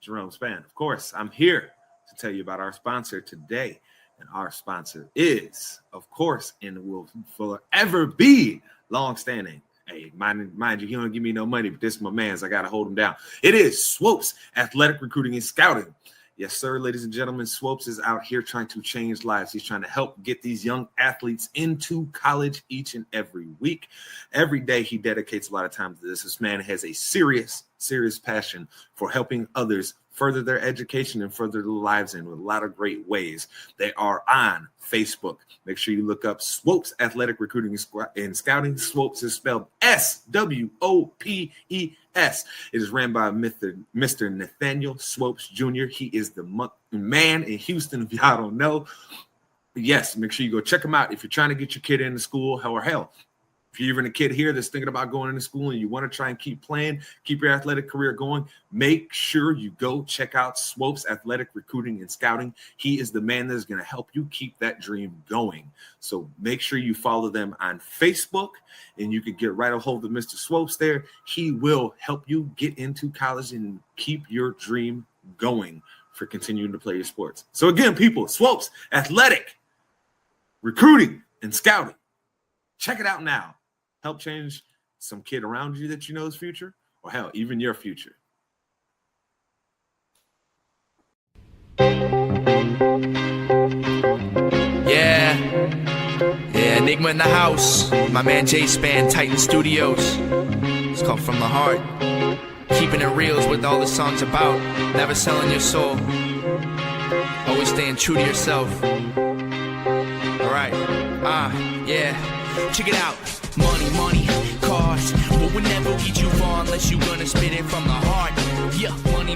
Jerome Span. Of course, I'm here to tell you about our sponsor today. And our sponsor is, of course, and will forever be longstanding. Hey, mind you, he don't give me no money, but this is my man's. I got to hold him down. It is Swopes Athletic Recruiting and Scouting. Yes, sir, ladies and gentlemen, Swopes is out here trying to change lives. He's trying to help get these young athletes into college each and every week. Every day he dedicates a lot of time to this. This man has a serious passion for helping others further their education and further their lives in with a lot of great ways. They are on Facebook. Make sure you look up Swopes Athletic Recruiting and Scouting. Swopes is spelled SWOPES. It is ran by Mr. Nathaniel Swopes Jr. He is the man in Houston, if y'all don't know. Yes, make sure you go check him out if you're trying to get your kid into school, or hell, if you're even a kid here that's thinking about going into school and you want to try and keep playing, keep your athletic career going, make sure you go check out Swopes Athletic Recruiting and Scouting. He is the man that's going to help you keep that dream going. So make sure you follow them on Facebook, and you can get right a hold of Mr. Swopes there. He will help you get into college and keep your dream going for continuing to play your sports. So again, people, Swopes Athletic Recruiting and Scouting. Check it out now. Help change some kid around you that you know's future, or hell, even your future. Yeah, Enigma in the house. My man J-Span, Titan Studios. It's called From the Heart. Keeping it real is what all the song's about. Never selling your soul. Always staying true to yourself. Alright, yeah. Check it out. Money, cars, but will never lead you far unless you gonna spit it from the heart. Yeah, money,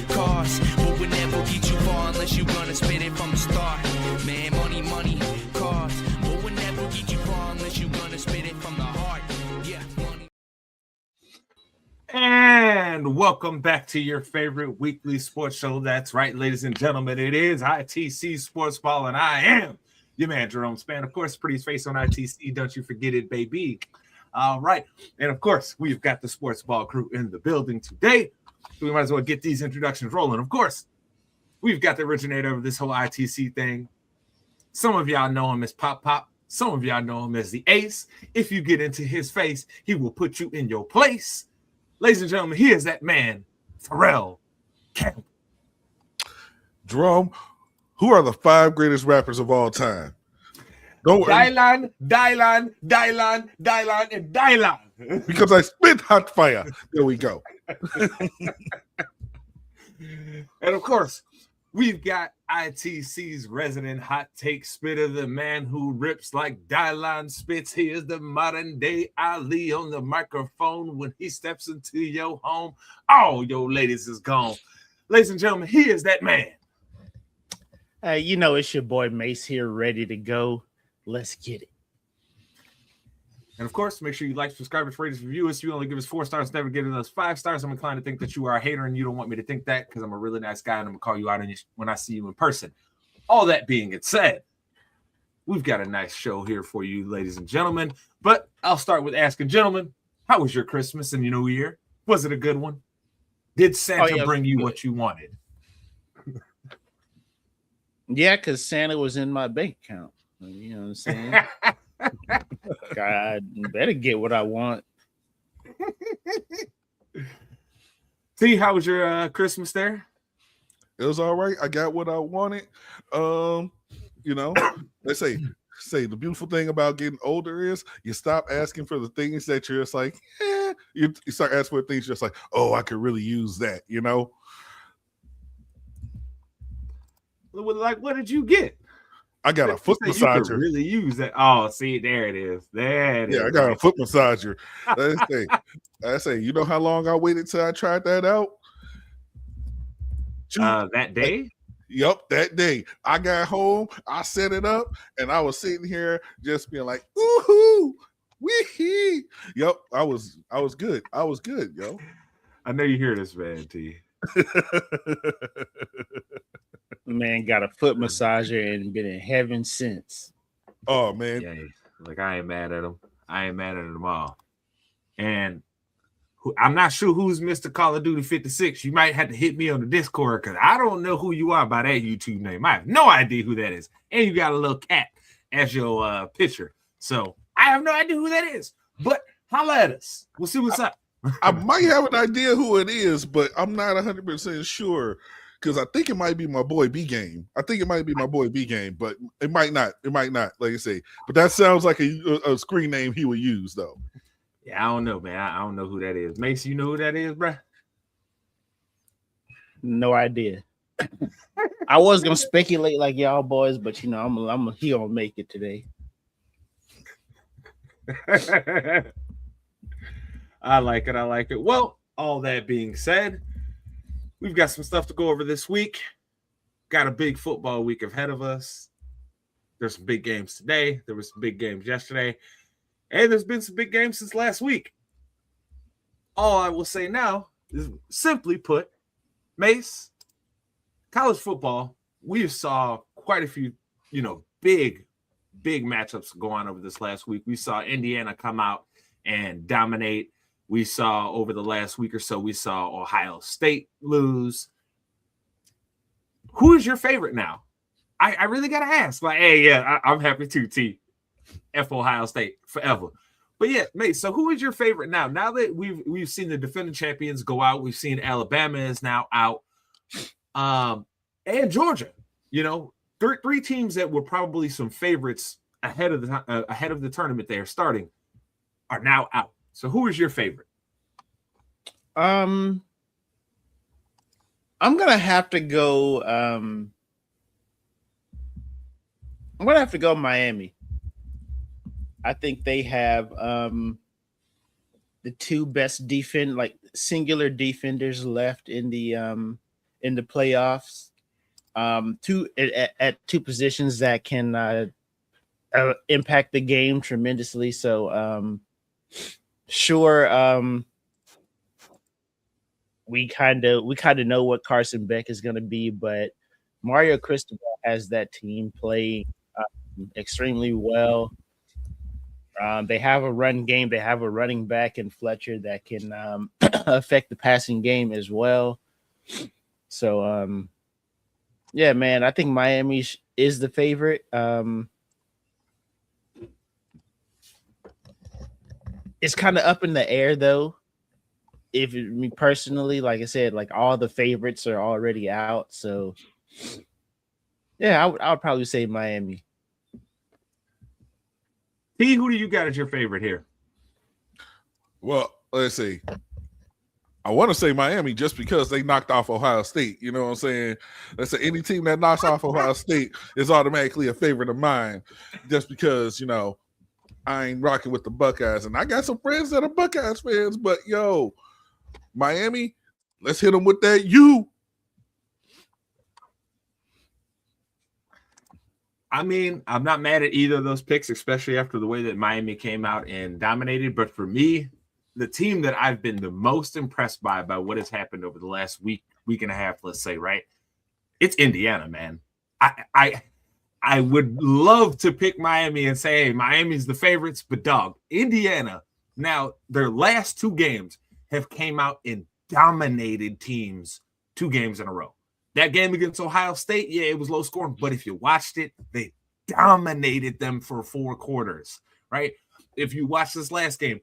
cars, but will never lead you far unless you gonna spit it from the start. Man, money, cars, but will never lead you far unless you gonna spit it from the heart. Yeah, money. And welcome back to your favorite weekly sports show. That's right, ladies and gentlemen, it is ITC Sportsball, and I am your man, Jerome Span. Of course, prettiest face on ITC. Don't you forget it, baby. All right. And of course, we've got the sports ball crew in the building today. So we might as well get these introductions rolling. Of course, we've got the originator of this whole ITC thing. Some of y'all know him as Pop. Some of y'all know him as the Ace. If you get into his face, he will put you in your place. Ladies and gentlemen, he is that man, Pharrell Campbell. Jerome, who are the 5 greatest rappers of all time? Don't worry. Dylan, and Dylan. Because I spit hot fire. There we go. And of course, we've got ITC's resident hot take spitter, the man who rips like Dylan spits. He is the modern day Ali on the microphone. When he steps into your home, all your ladies is gone. Ladies and gentlemen, he is that man. You know, it's your boy Mace here, ready to go. Let's get it. And of course, make sure you like, subscribe, and rate us, review us. You only give us 4 stars, never giving us 5 stars. I'm inclined to think that you are a hater, and you don't want me to think that because I'm a really nice guy, and I'm going to call you out when I see you in person. All that being said, we've got a nice show here for you, ladies and gentlemen. But I'll start with asking, gentlemen, how was your Christmas and your New Year? Was it a good one? Did Santa bring you what you wanted? Yeah, because Santa was in my bank account. You know what I'm saying? God, better get what I want. See, how was your Christmas there? It was all right. I got what I wanted. You know, they say the beautiful thing about getting older is you stop asking for the things that you're just like, you start asking for things just like, oh, I could really use that, you know? Like, what did you get? I got a foot massager. You could really use that. Oh, see, there it is. I got a foot massager. I say, you know how long I waited till I tried that out? That day? Yep, that day. I got home, I set it up, and I was sitting here just being like, ooh, wee. Yep, I was good. I was good, yo. I know you hear this, man, T. Man got a foot massager and been in heaven since. Oh man, yeah, like I ain't mad at him. I ain't mad at them all. And I'm not sure who's Mr. Call of Duty 56. You might have to hit me on the Discord because I don't know who you are by that YouTube name. I have no idea who that is. And you got a little cat as your picture. So I have no idea who that is. But holla at us. We'll see what's up. I might have an idea who it is, but I'm not 100% sure because I think it might be my boy B Game. But it might not. It might not, like I say. But that sounds like a screen name he would use, though. Yeah, I don't know, man. I don't know who that is. Mace, you know who that is, bro? No idea. I was gonna speculate like y'all boys, but he gonna make it today. I like it. Well, all that being said, we've got some stuff to go over this week. Got a big football week ahead of us. There's some big games today. There were some big games yesterday. And there's been some big games since last week. All I will say now is, simply put, Mace, college football, we saw quite a few, big matchups go on over this last week. We saw Indiana come out and dominate. We saw over the last week or so, we saw Ohio State lose. Who is your favorite now? I really got to ask. Like, hey, yeah, I'm happy too, T. F Ohio State forever. But yeah, mate, so who is your favorite now? Now that we've seen the defending champions go out, we've seen Alabama is now out, and Georgia, three teams that were probably some favorites ahead of the tournament they are starting are now out. So who is your favorite? I'm gonna have to go. I'm gonna have to go Miami. I think they have the two best singular defenders left in the playoffs. At two positions that can impact the game tremendously. So sure, we kind of know what Carson Beck is going to be, but Mario Cristobal has that team playing extremely well. They have a run game. They have a running back in Fletcher that can affect the passing game as well. So, yeah, man, I think Miami is the favorite. It's kind of up in the air, though. Me personally, like I said, like all the favorites are already out. So, yeah, I would probably say Miami. P, who do you got as your favorite here? Well, let's see. I want to say Miami just because they knocked off Ohio State. You know what I'm saying? Let's say any team that knocks off Ohio State is automatically a favorite of mine just because, I ain't rocking with the Buckeyes. And I got some friends that are Buckeyes fans, but, Miami, let's hit them with that U. I mean, I'm not mad at either of those picks, especially after the way that Miami came out and dominated. But for me, the team that I've been the most impressed by what has happened over the last week and a half, let's say, right? It's Indiana, man. I would love to pick Miami and say, hey, Miami's the favorites, but dog, Indiana, now their last two games have came out and dominated teams 2 games in a row. That game against Ohio State, yeah, it was low scoring, but if you watched it, they dominated them for 4 quarters, right? If you watch this last game,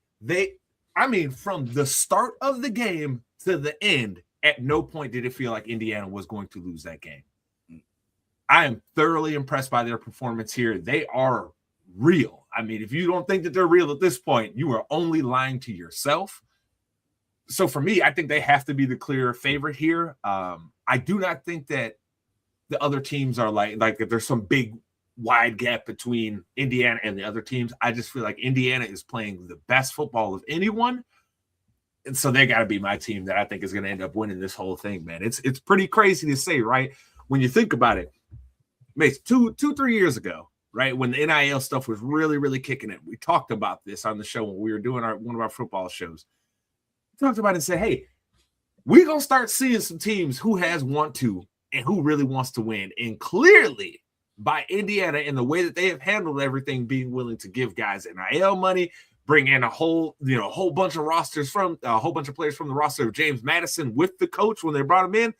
from the start of the game to the end, at no point did it feel like Indiana was going to lose that game. I am thoroughly impressed by their performance here. They are real. I mean, if you don't think that they're real at this point, you are only lying to yourself. So for me, I think they have to be the clear favorite here. I do not think that the other teams are like if there's some big wide gap between Indiana and the other teams. I just feel like Indiana is playing the best football of anyone. And so they got to be my team that I think is going to end up winning this whole thing, man. It's pretty crazy to say, right? When you think about it, maybe 2-3 years ago, right, when the NIL stuff was really, really kicking it, we talked about this on the show when we were doing one of our football shows. We talked about it and said, hey, we're going to start seeing some teams who has want to and who really wants to win. And clearly, by Indiana and the way that they have handled everything, being willing to give guys NIL money, bring in a whole bunch of players from the roster of James Madison with the coach when they brought him in.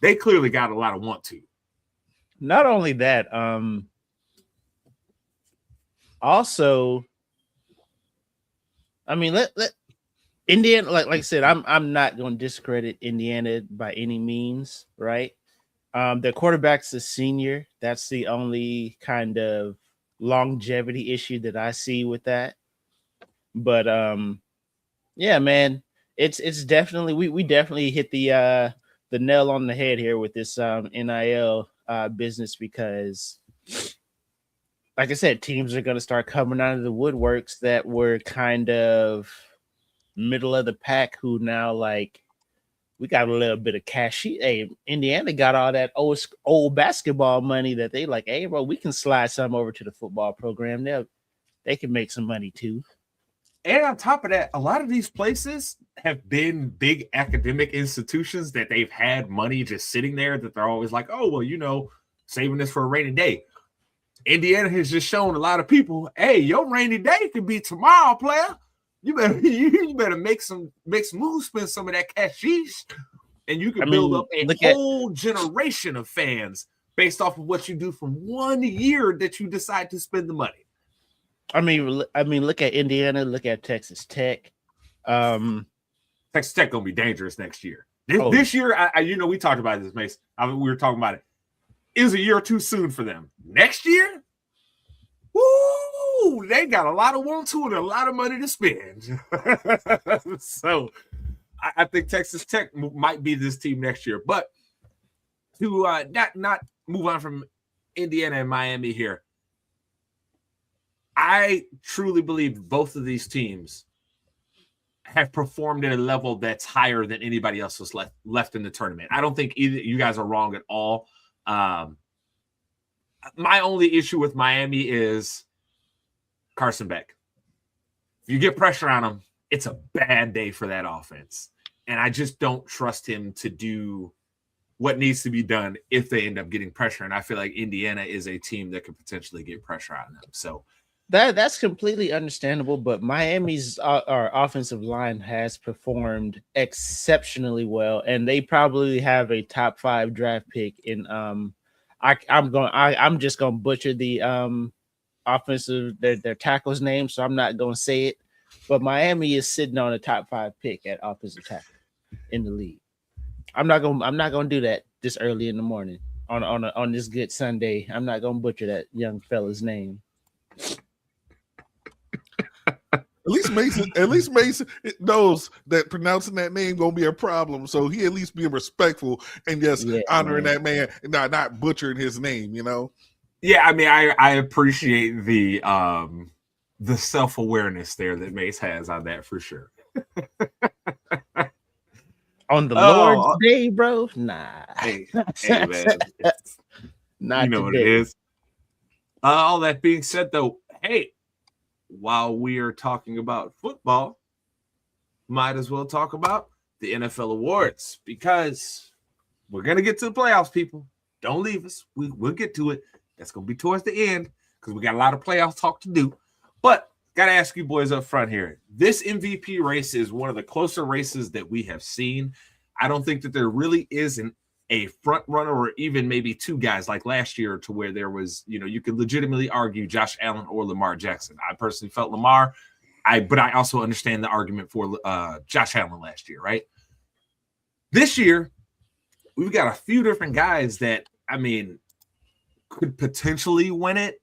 They clearly got a lot of want to. Not only that, also, I mean, let Indiana, like I said, I'm not going to discredit Indiana by any means, right? Their quarterback's a senior. That's the only kind of longevity issue that I see with that. But yeah, man, it's definitely we definitely hit the nail on the head here with this NIL business, because like I said, teams are going to start coming out of the woodworks that were kind of middle of the pack, who now like, we got a little bit of cash. Hey, Indiana got all that old basketball money that they like, hey, bro, we can slide some over to the football program. They can make some money too. And on top of that, a lot of these places have been big academic institutions that they've had money just sitting there that they're always like, oh, well, saving this for a rainy day. Indiana has just shown a lot of people, hey, your rainy day could be tomorrow, player. You better make some moves, spend some of that cashish, and you can build up a whole generation of fans based off of what you do from 1 year that you decide to spend the money. I mean, look at Indiana, look at Texas Tech. Texas Tech gonna be dangerous next year. This year, we talked about this, Mace. We were talking about it. It was a year too soon for them. Next year, woo! They got a lot of want to and a lot of money to spend. So, I think Texas Tech might be this team next year. But to not move on from Indiana and Miami here, I truly believe both of these teams have performed at a level that's higher than anybody else was left in the tournament. I don't think either you guys are wrong at all. My only issue with Miami is Carson Beck. If you get pressure on him, it's a bad day for that offense. And I just don't trust him to do what needs to be done if they end up getting pressure. And I feel like Indiana is a team that could potentially get pressure on them. So that's completely understandable, but Miami's our offensive line has performed exceptionally well, and they probably have a top 5 draft pick in I'm just gonna butcher the offensive their tackle's name, so I'm not gonna say it, but Miami is sitting on a top 5 pick at offensive tackle in the league. I'm not gonna do that this early in the morning on this good Sunday. I'm not gonna butcher that young fella's name. At least Mason knows that pronouncing that name gonna be a problem, so he at least being respectful and just honoring that man and not butchering his name. Yeah, I mean, I appreciate the self-awareness there that Mace has on that for sure. On the Lord's Day, bro? Nah. Hey man. Not you know today. what it is. All that being said, though, hey, while we are talking about football, might as well talk about the NFL awards, because we're going to get to the playoffs, people. Don't leave us. We'll get to it. That's going to be towards the end because we got a lot of playoff talk to do. But got to ask you boys up front here. This MVP race is one of the closer races that we have seen. I don't think that there really is a front runner or even maybe two guys like last year to where there was, you could legitimately argue Josh Allen or Lamar Jackson. I personally felt Lamar, but I also understand the argument for Josh Allen last year, right? This year, we've got a few different guys that, could potentially win it.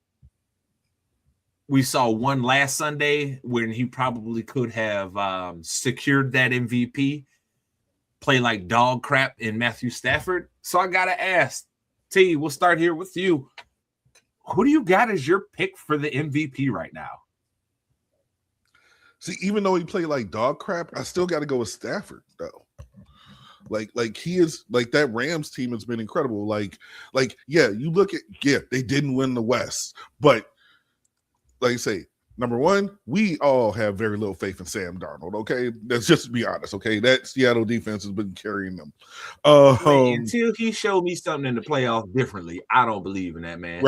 We saw one last Sunday when he probably could have secured that MVP. Play like dog crap in Matthew Stafford. So I got to ask, T, we'll start here with you. Who do you got as your pick for the MVP right now? See, even though he played like dog crap, I still got to go with Stafford, though. Like he is, like, that Rams team has been incredible. You look at, they didn't win the West, but like I say, number one, we all have very little faith in Sam Darnold, okay? Let's just be honest, okay? That Seattle defense has been carrying them. Until he showed me something in the playoffs differently, I don't believe in that, man.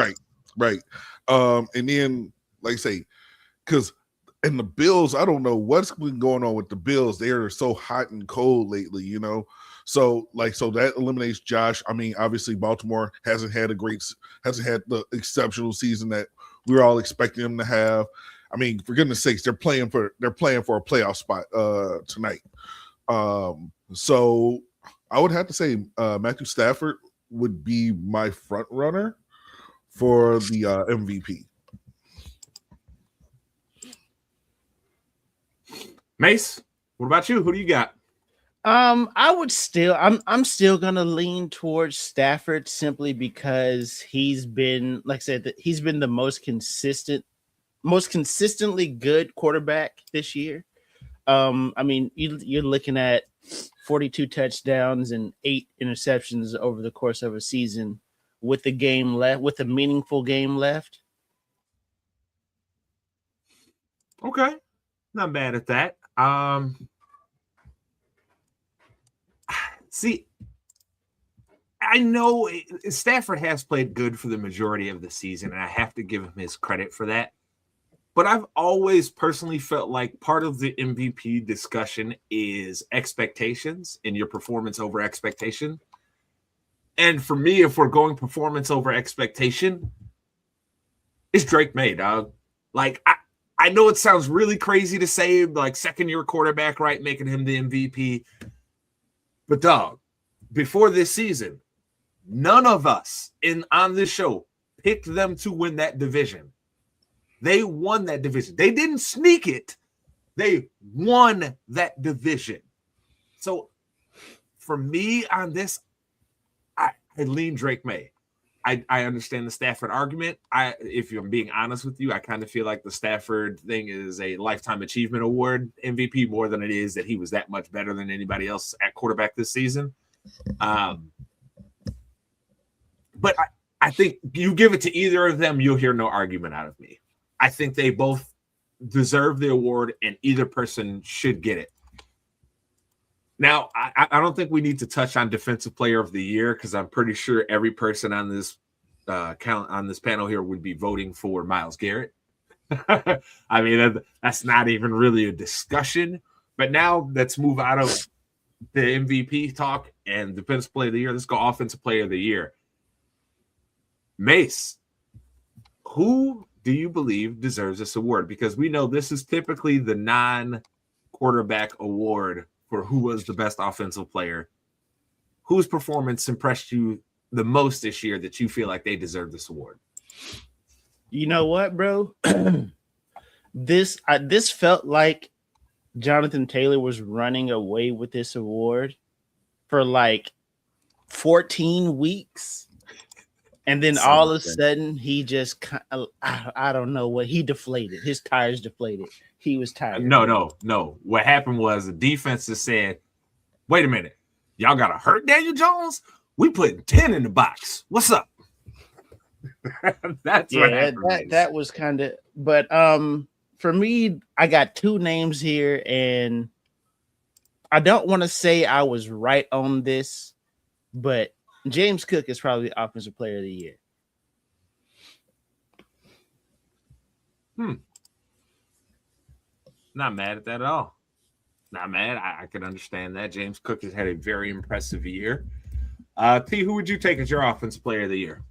Right. And then, like I say, because And the Bills, I don't know what's been going on with the Bills. They are so hot and cold lately, you know. So that eliminates Josh. I mean, obviously Baltimore hasn't had the exceptional season that we were all expecting them to have. I mean, for goodness sakes, they're playing for a playoff spot tonight. So I would have to say Matthew Stafford would be my front runner for the MVP. Mace, what about you? Who do you got? I'm still gonna lean towards Stafford simply because he's been, like I said, he's been the most consistently good quarterback this year. I mean, you're looking at 42 touchdowns and 8 interceptions over the course of a season with a meaningful game left. Okay, not bad at that. See, I know Stafford has played good for the majority of the season, and I have to give him his credit for that. But I've always personally felt like part of the MVP discussion is expectations and your performance over expectation. And for me, if we're going performance over expectation, it's Drake May, dog. Like, I know it sounds really crazy to say, like, second-year quarterback, right, making him the MVP. But, dog, before this season, none of us on this show picked them to win that division. They won that division. They didn't sneak it. They won that division. So, for me on this, I lean Drake May. I understand the Stafford argument. If I'm being honest with you, I kind of feel like the Stafford thing is a Lifetime Achievement Award MVP more than it is that he was that much better than anybody else at quarterback this season. But I think you give it to either of them, you'll hear no argument out of me. I think they both deserve the award, and either person should get it. Now, I don't think we need to touch on Defensive Player of the Year because I'm pretty sure every person on this panel here would be voting for Myles Garrett. I mean, that's not even really a discussion. But now let's move out of the MVP talk and Defensive Player of the Year. Let's go Offensive Player of the Year. Mace, who do you believe deserves this award? Because we know this is typically the non-quarterback award for who was the best offensive player. Whose performance impressed you the most this year that you feel like they deserve this award? You know what, bro? This felt like Jonathan Taylor was running away with this award for like 14 weeks. And then all of a sudden, he just, I don't know what, he deflated. His tires deflated. He was tired. No. What happened was the defense just said, wait a minute. Y'all got to hurt Daniel Jones? We putting 10 in the box. What's up? That's what happened. That was kind of, but for me, I got two names here, and I don't want to say I was right on this, but James Cook is probably the Offensive Player of the Year. Not mad at that at all. Not mad. I can understand that. James Cook has had a very impressive year. T, who would you take as your Offensive Player of the Year?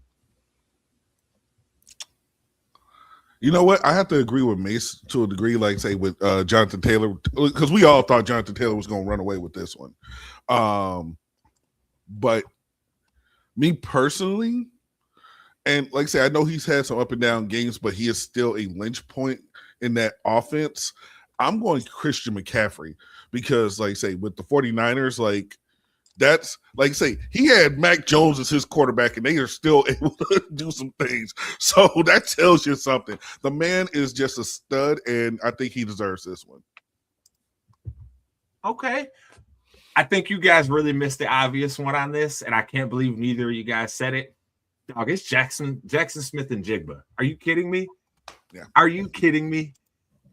You know what? I have to agree with Mace to a degree, like say with Jonathan Taylor, because we all thought Jonathan Taylor was going to run away with this one. But me personally, and like I say, I know he's had some up and down games, but he is still a linch point in that offense. I'm going Christian McCaffrey because, like I say, with the 49ers, like that's like I say, he had Mac Jones as his quarterback, and they are still able to do some things. So that tells you something. The man is just a stud, and I think he deserves this one. Okay. I think you guys really missed the obvious one on this, and I can't believe neither of you guys said it. Dog, it's Jackson Smith and Jigba. Are you kidding me? Yeah. Are you kidding me?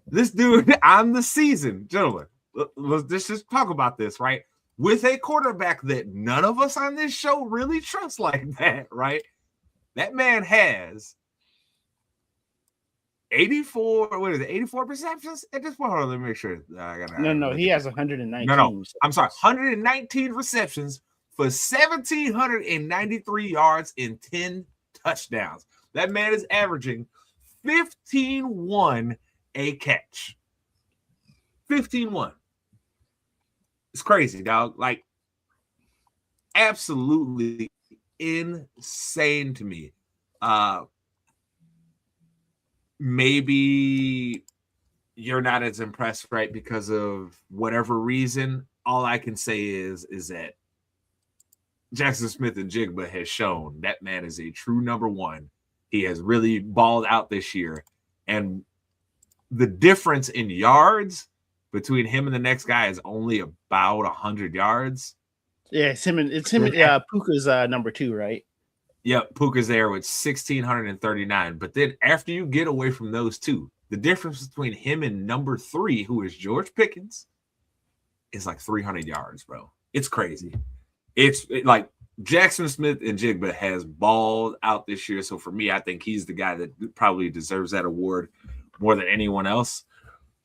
This dude on the season, gentlemen, let's just talk about this, right? With a quarterback that none of us on this show really trust like that, right? That man has 84. What is it? 84 receptions at this point. Hold on, let me make sure. No, he has 119. No, I'm sorry, 119 receptions for 1,793 yards and 10 touchdowns. That man is averaging 15-1 a catch. 15-1. It's crazy, dog. Like, absolutely insane to me. Maybe you're not as impressed, right? Because of whatever reason. All I can say is that Jackson Smith-Njigba has shown that man is a true number one. He has really balled out this year. And the difference in yards between him and the next guy is only about 100 yards. Yeah, it's him and Puka's number 2, right? Yep, Puka's there with 1,639. But then after you get away from those two, the difference between him and number 3, who is George Pickens, is like 300 yards, bro. It's crazy. It's like Jackson Smith-Njigba has balled out this year. So for me, I think he's the guy that probably deserves that award more than anyone else.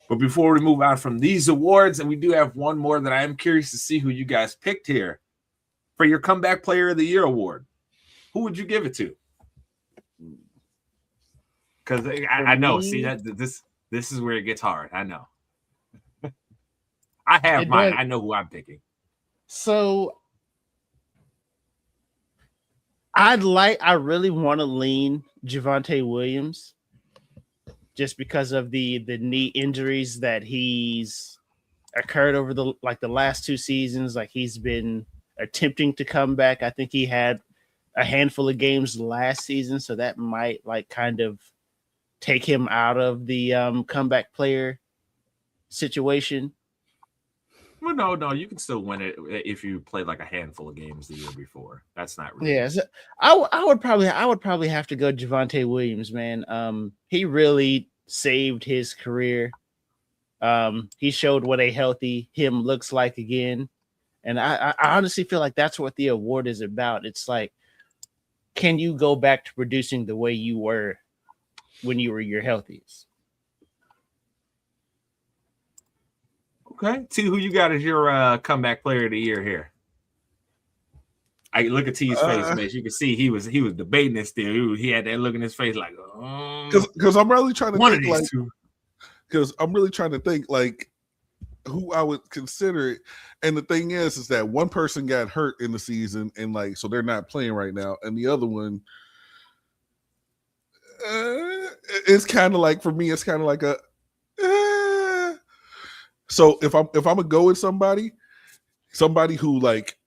But before we move on from these awards, and we do have one more that I am curious to see who you guys picked here for your Comeback Player of the Year award. Who would you give it to? Because I know, see that this is where it gets hard. I know. I have mine. I know who I'm picking. So I really want to lean Javonte Williams just because of the knee injuries that he's occurred over the last 2 seasons. Like, he's been attempting to come back. I think he had a handful of games last season, so that might kind of take him out of the comeback player situation. Well, no, you can still win it if you played like a handful of games the year before. That's not really. Yeah, so I would probably have to go Javonte Williams, man. He really saved his career. He showed what a healthy him looks like again, and I honestly feel like that's what the award is about. It's like, can you go back to producing the way you were when you were your healthiest? Okay. T, who you got as your Comeback Player of the Year here? I look at T's face, man. You can see he was debating this still. He had that look in his face, like, because I'm really trying to one think, of these two. Because I'm really trying to think like who I would consider it. And the thing is that one person got hurt in the season, and so they're not playing right now, and the other one, it's kind of like, for me, it's kind of like a. So if I'm gonna go with somebody who, like,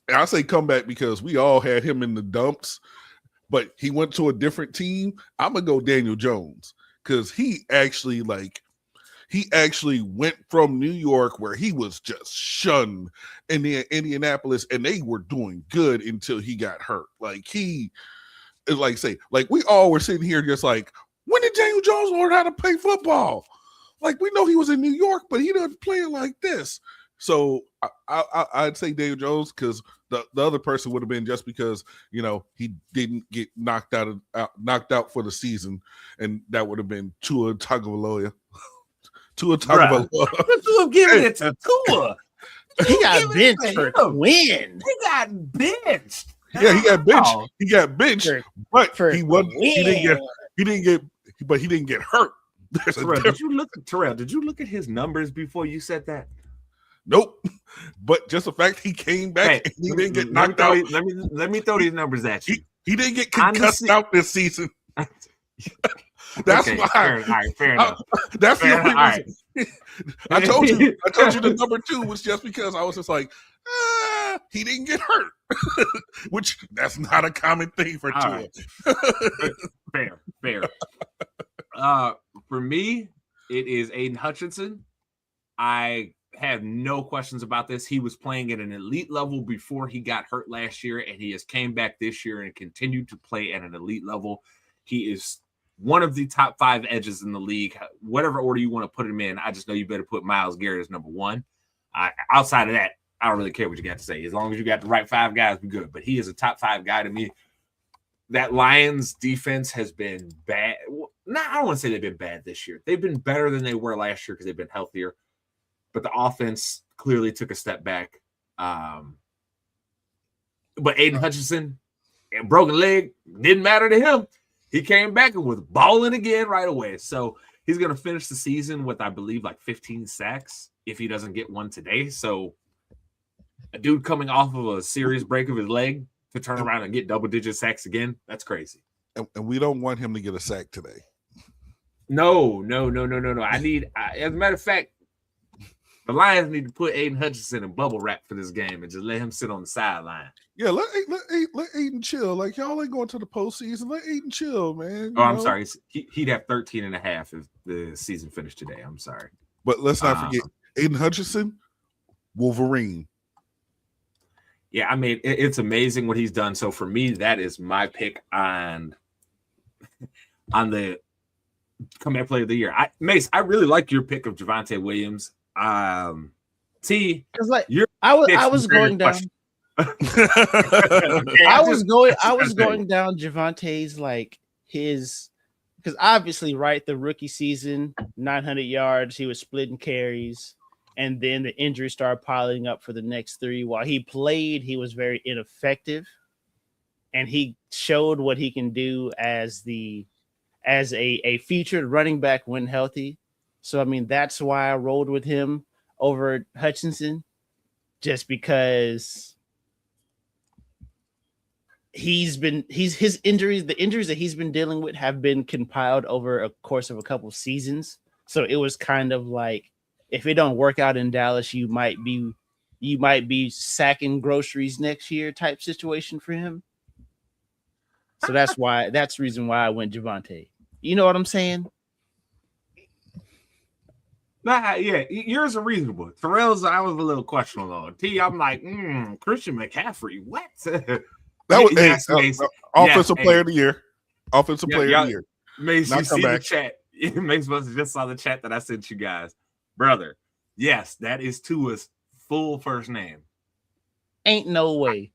I'll say comeback because we all had him in the dumps, but he went to a different team. I'm gonna go Daniel Jones because he actually went from New York, where he was just shunned, in Indianapolis, and they were doing good until he got hurt. Like, we all were sitting here just like, when did Daniel Jones learn how to play football? Like, we know he was in New York, but he doesn't play like this. So I'd say Daniel Jones, because the other person would have been just because, he didn't get knocked out for the season, and that would have been Tua Tagovailoa. Tua Tua giving it to Tua. He got benched for Quinn. He got benched. Yeah, he got benched. He got benched, but he didn't get hurt. Terrell, did you look at his numbers before you said that? Nope. But just the fact he came back and he didn't get knocked out. Let me throw these numbers at you. He didn't get concussed out this season. That's why. All right, fair enough. That's the only reason. I told you the number 2 was just because I was just like, he didn't get hurt, which that's not a common thing for Tua. Right. Fair. For me, it is Aiden Hutchinson. I have no questions about this. He was playing at an elite level before he got hurt last year, and he has came back this year and continued to play at an elite level. He is one of the top 5 edges in the league. Whatever order you want to put him in, I just know you better put Myles Garrett as number 1. Outside of that, I don't really care what you got to say. As long as you got the right 5 guys, we're good. But he is a top 5 guy to me. That Lions defense has been bad. I don't want to say they've been bad this year. They've been better than they were last year because they've been healthier. But the offense clearly took a step back. But Aiden Hutchinson, a broken leg, didn't matter to him. He came back and was balling again right away. So he's going to finish the season with, I believe, like 15 sacks if he doesn't get one today. So a dude coming off of a serious break of his leg to turn around and get double-digit sacks again, that's crazy. And we don't want him to get a sack today. No. As a matter of fact, the Lions need to put Aiden Hutchinson in bubble wrap for this game and just let him sit on the sideline. Yeah, let Aiden chill. Like, y'all ain't going to the postseason. Let Aiden chill, man. I'm sorry. He'd have 13 and a half if the season finished today. I'm sorry. But let's not forget, Aiden Hutchinson, Wolverine. Yeah, I mean, it's amazing what he's done. So for me, that is my pick on the comeback player of the year. Mace, I really like your pick of Javonte Williams. T, like I was going down. I was going down Javonte's like his, because obviously, right, the rookie season, 900 yards, he was splitting carries, and then the injuries started piling up for the next 3. While he played, he was very ineffective, and he showed what he can do as a featured running back when healthy. So I mean, that's why I rolled with him over Hutchinson, just because his injuries, the injuries that he's been dealing with have been compiled over a course of a couple seasons. So it was kind of like, if it don't work out in Dallas, you might be sacking groceries next year type situation for him. So that's the reason why I went Javonte. You know what I'm saying? Nah, yeah, yours are reasonable. Terrell's, I was a little questionable on. T, I'm like, Christian McCaffrey, what? That was offensive player of the year. Offensive player of the year. Mace, you see the chat. Mace must have just saw the chat that I sent you guys. Brother, yes, that is Tua's full first name. Ain't no way.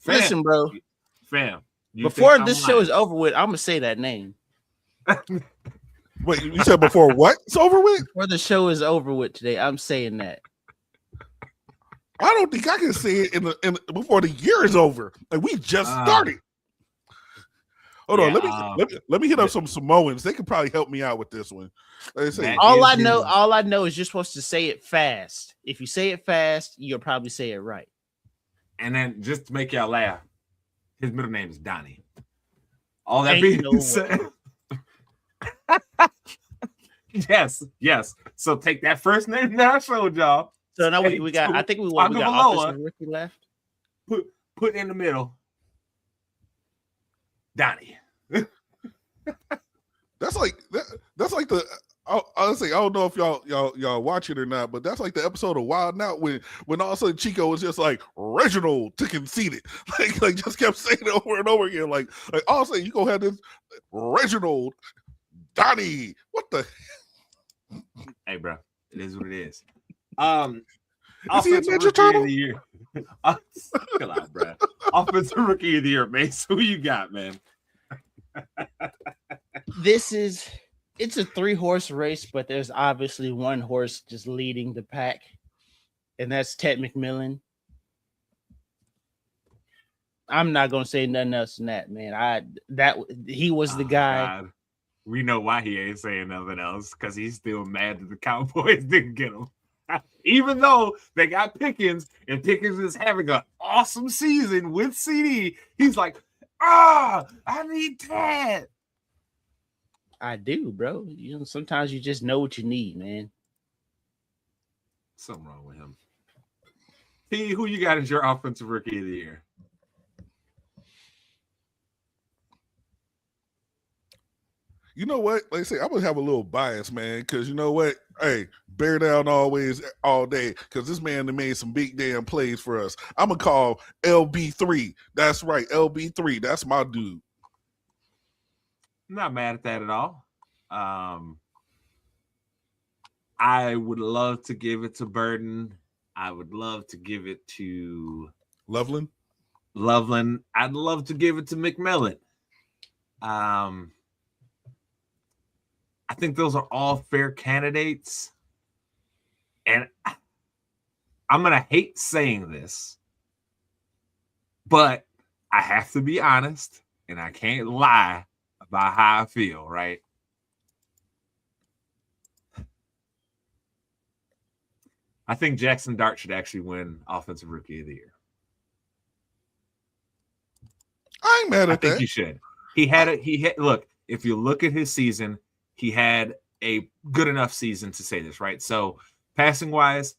Listen, bro. Fam. Before this show is over with, I'm going to say that name. Wait, you said before what? It's over with? Before the show is over with today, I'm saying that. I don't think I can say it in before the year is over. Like, we just started. Hold on, let me hit up some Samoans. They could probably help me out with this one. All I know is you're supposed to say it fast. If you say it fast, you'll probably say it right. And then just to make y'all laugh, his middle name is Donnie. All that being said. Yes. So take that first name that I showed y'all. So now we got. I think we got offensive rookie left. Put in the middle, Donnie. That's like the. Honestly, I don't know if y'all watch it or not, but that's like the episode of Wild 'N Out when all of a sudden Chico was just like Reginald to concede it, like just kept saying it over and over again, like all of a sudden you gonna have this Reginald, Donnie, what the? Hey, bro, it is what it is. Is he a Ninja Turtle? Chill out, bro. Offensive rookie of the year, Mace. Who you got, man? It's a 3-horse race, but there's obviously one horse just leading the pack, and that's Ted McMillan. I'm not gonna say nothing else than that, man. He was the guy. God. We know why he ain't saying nothing else, because he's still mad that the Cowboys didn't get him. Even though they got Pickens, and Pickens is having an awesome season with CD, he's like, I need Ted. I do, bro. Sometimes you just know what you need, man. Something wrong with him. T, who you got as your offensive rookie of the year? You know what? Like I say, I'm gonna have a little bias, man, because you know what? Hey, bear down always, all day, because this man made some big damn plays for us. I'm gonna call LB3. That's right, LB3. That's my dude. I'm not mad at that at all. I would love to give it to Burden. I would love to give it to Loveland. I'd love to give it to McMillan. I think those are all fair candidates. And I'm going to hate saying this, but I have to be honest, and I can't lie about how I feel, right? I think Jackson Dart should actually win Offensive Rookie of the Year. I ain't mad at that. I think he should. Look, if you look at his season, he had a good enough season to say this, right? So passing wise,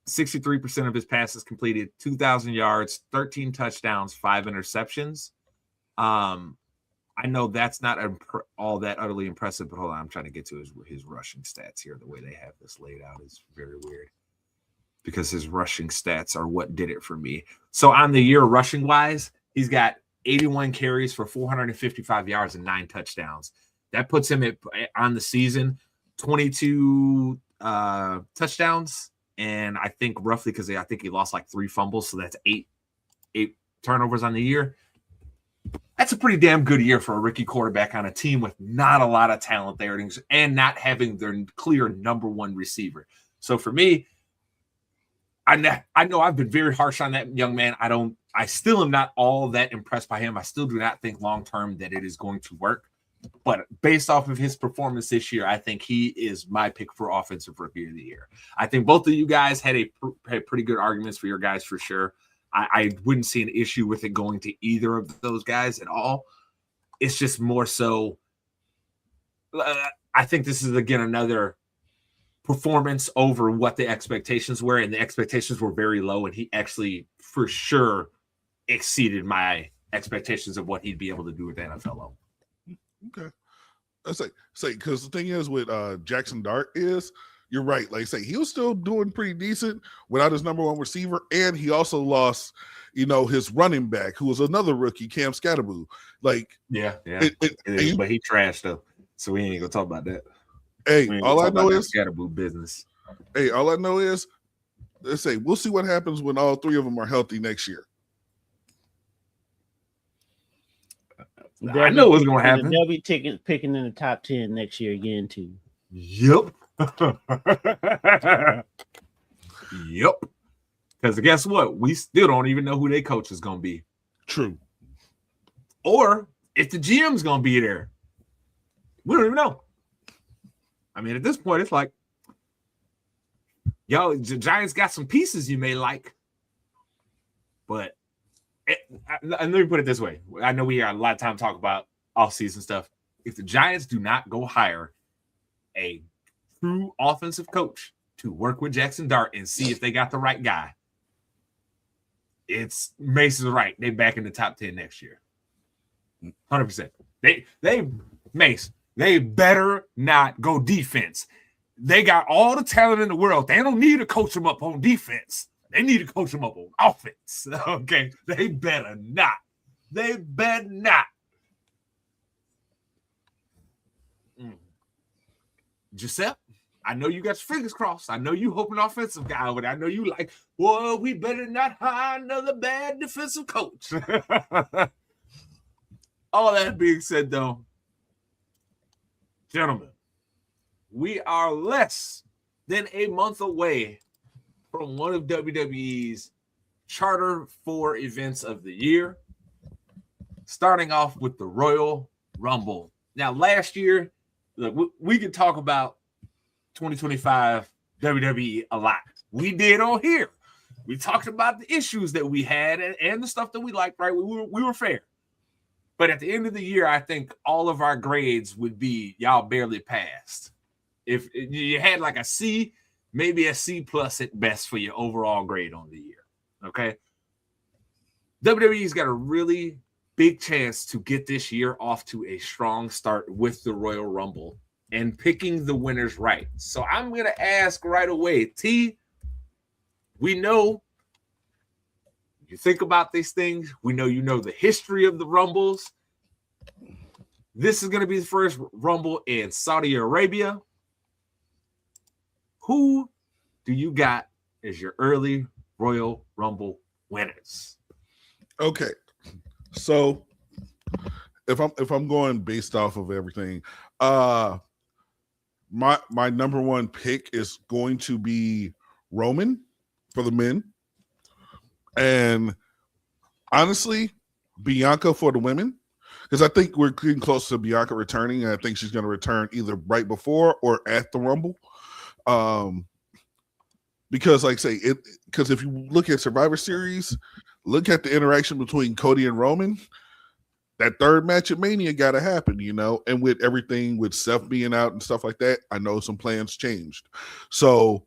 63% of his passes completed, 2,000 yards, 13 touchdowns, 5 interceptions. I know that's not all that utterly impressive, but hold on, I'm trying to get to his rushing stats here. The way they have this laid out is very weird because his rushing stats are what did it for me. So on the year rushing wise, he's got 81 carries for 455 yards and 9 touchdowns. That puts him on the season 22 touchdowns, and I think roughly because I think he lost like 3 fumbles, so that's 8 turnovers on the year. That's a pretty damn good year for a rookie quarterback on a team with not a lot of talent there and not having their clear number one receiver. So for me, I know I've been very harsh on that young man. I still am not all that impressed by him. I still do not think long-term that it is going to work. But based off of his performance this year, I think he is my pick for Offensive Rookie of the Year. I think both of you guys had pretty good arguments for your guys for sure. I wouldn't see an issue with it going to either of those guys at all. It's just more so I think this is, again, another performance over what the expectations were, and the expectations were very low, and he actually for sure exceeded my expectations of what he'd be able to do with the NFL level. Okay. I say because the thing is with Jackson Dart is you're right. Like I say, he was still doing pretty decent without his number one receiver, and he also lost, his running back, who was another rookie, Cam Scatterboo. Like, yeah. But he trashed though, so we ain't gonna talk about that. Hey, all I know is Scatterboo business. Hey, all I know is, let's say we'll see what happens when all 3 of them are healthy next year. I know what's going to happen. They'll be picking in the top 10 next year again, too. Yep. Yep. Because guess what? We still don't even know who their coach is going to be. True. Or if the GM's going to be there. We don't even know. I mean, at this point, it's like, yo, the Giants got some pieces you may like. But let me put it this way. I know we got a lot of time to talk about off-season stuff. If the Giants do not go hire a true offensive coach to work with Jackson Dart and see if they got the right guy, it's Mason's right. They back in the top 10 next year. 100%. They better not go defense. They got all the talent in the world. They don't need to coach them up on defense. They need to coach them up on offense. Okay. They better not. Giuseppe, I know you got your fingers crossed. I know you hope an offensive guy over there. I know you like, well, we better not hire another bad defensive coach. All that being said, though, gentlemen, we are less than a month away from one of WWE's Charter 4 events of the year, starting off with the Royal Rumble. Now, last year, look, we could talk about 2025 WWE a lot. We did on here. We talked about the issues that we had and the stuff that we liked, right? We were fair. But at the end of the year, I think all of our grades would be y'all barely passed. If you had like a C, maybe a C plus at best for your overall grade on the year. Okay. WWE's got a really big chance to get this year off to a strong start with the Royal Rumble and picking the winners right. So I'm going to ask right away, T, we know you think about these things. We know you know the history of the Rumbles. This is going to be the first Rumble in Saudi Arabia. Who do you got as your early Royal Rumble winners? Okay. So if I'm going based off of everything, my number one pick is going to be Roman for the men, and honestly, Bianca for the women, because I think we're getting close to Bianca returning, and I think she's going to return either right before or at the Rumble. Because like say it, because if you look at Survivor Series, look at the interaction between Cody and Roman. That third match at Mania got to happen, you know, and with everything with Seth being out and stuff like that, I know some plans changed. So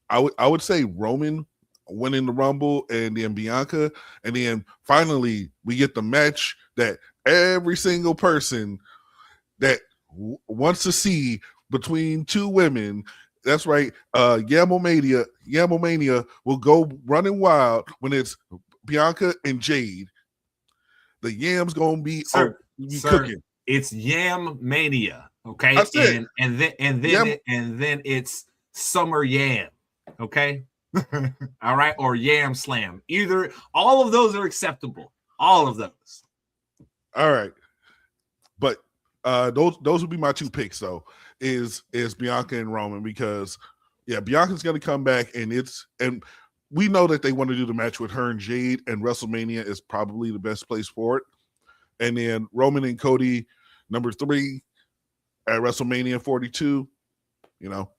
I would say Roman winning the Rumble and then Bianca, and then finally we get the match that every single person that wants to see between two women. That's right. Yamomania will go running wild when it's Bianca and Jade. The yam's gonna be cooking. It's Yam Mania, okay? And then it's Summer Yam, okay? All right, or Yam Slam. Either all of those are acceptable. All of those. All right, but those would be my two picks though. Is Bianca and Roman, because Bianca's gonna come back, and we know that they want to do the match with her and Jade, and WrestleMania is probably the best place for it. And then Roman and Cody, number 3 at WrestleMania 42. You know,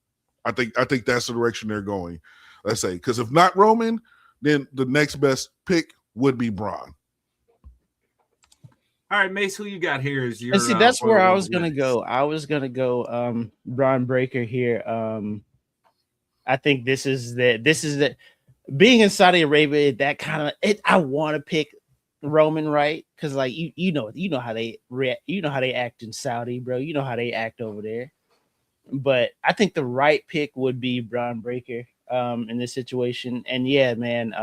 I think that's the direction they're going. Let's say, because if not Roman, then the next best pick would be Braun. All right, Mace, who you got here is your. See, that's where I was gonna go. I was gonna go Braun Breaker here. I think this is the being in Saudi Arabia, that kind of it. I want to pick Roman, right? Because like you know how they react, you know how they act in Saudi, bro. You know how they act over there. But I think the right pick would be Braun Breaker in this situation. And yeah, man,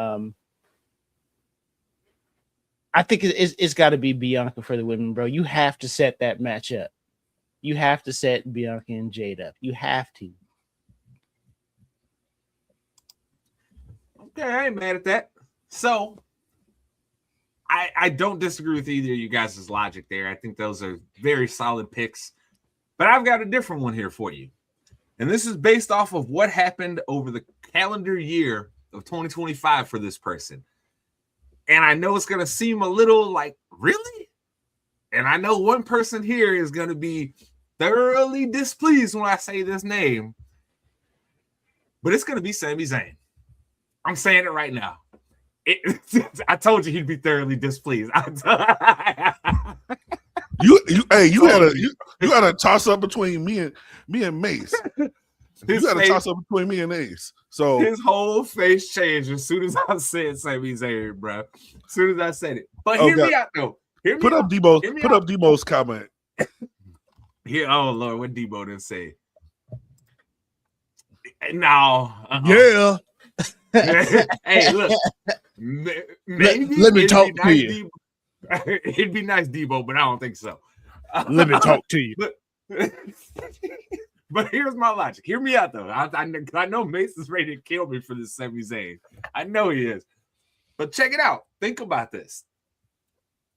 I think it's got to be Bianca for the women, bro. You have to set that match up. You have to set Bianca and Jade up. You have to. Okay, I ain't mad at that. So, I don't disagree with either of you guys' logic there. I think those are very solid picks. But I've got a different one here for you. And this is based off of what happened over the calendar year of 2025 for this person. And I know it's going to seem a little like, really? And I know one person here is going to be thoroughly displeased when I say this name. But it's going to be Sami Zayn. I'm saying it right now. I told you he'd be thoroughly displeased. You had a toss up between me and Mace. You got a toss up between me and Ace. So his whole face changed as soon as I said Sami Zayn, bro. As soon as I said it. But hear me out though. Put up Debo's comment. Here, oh Lord, what Debo didn't say. No. Yeah. Hey, look. Maybe let me talk to you. It'd be nice, Debo, but I don't think so. Let me talk to you. But here's my logic. Hear me out, though. I know Mace is ready to kill me for this Sami Zayn. I know he is. But check it out. Think about this.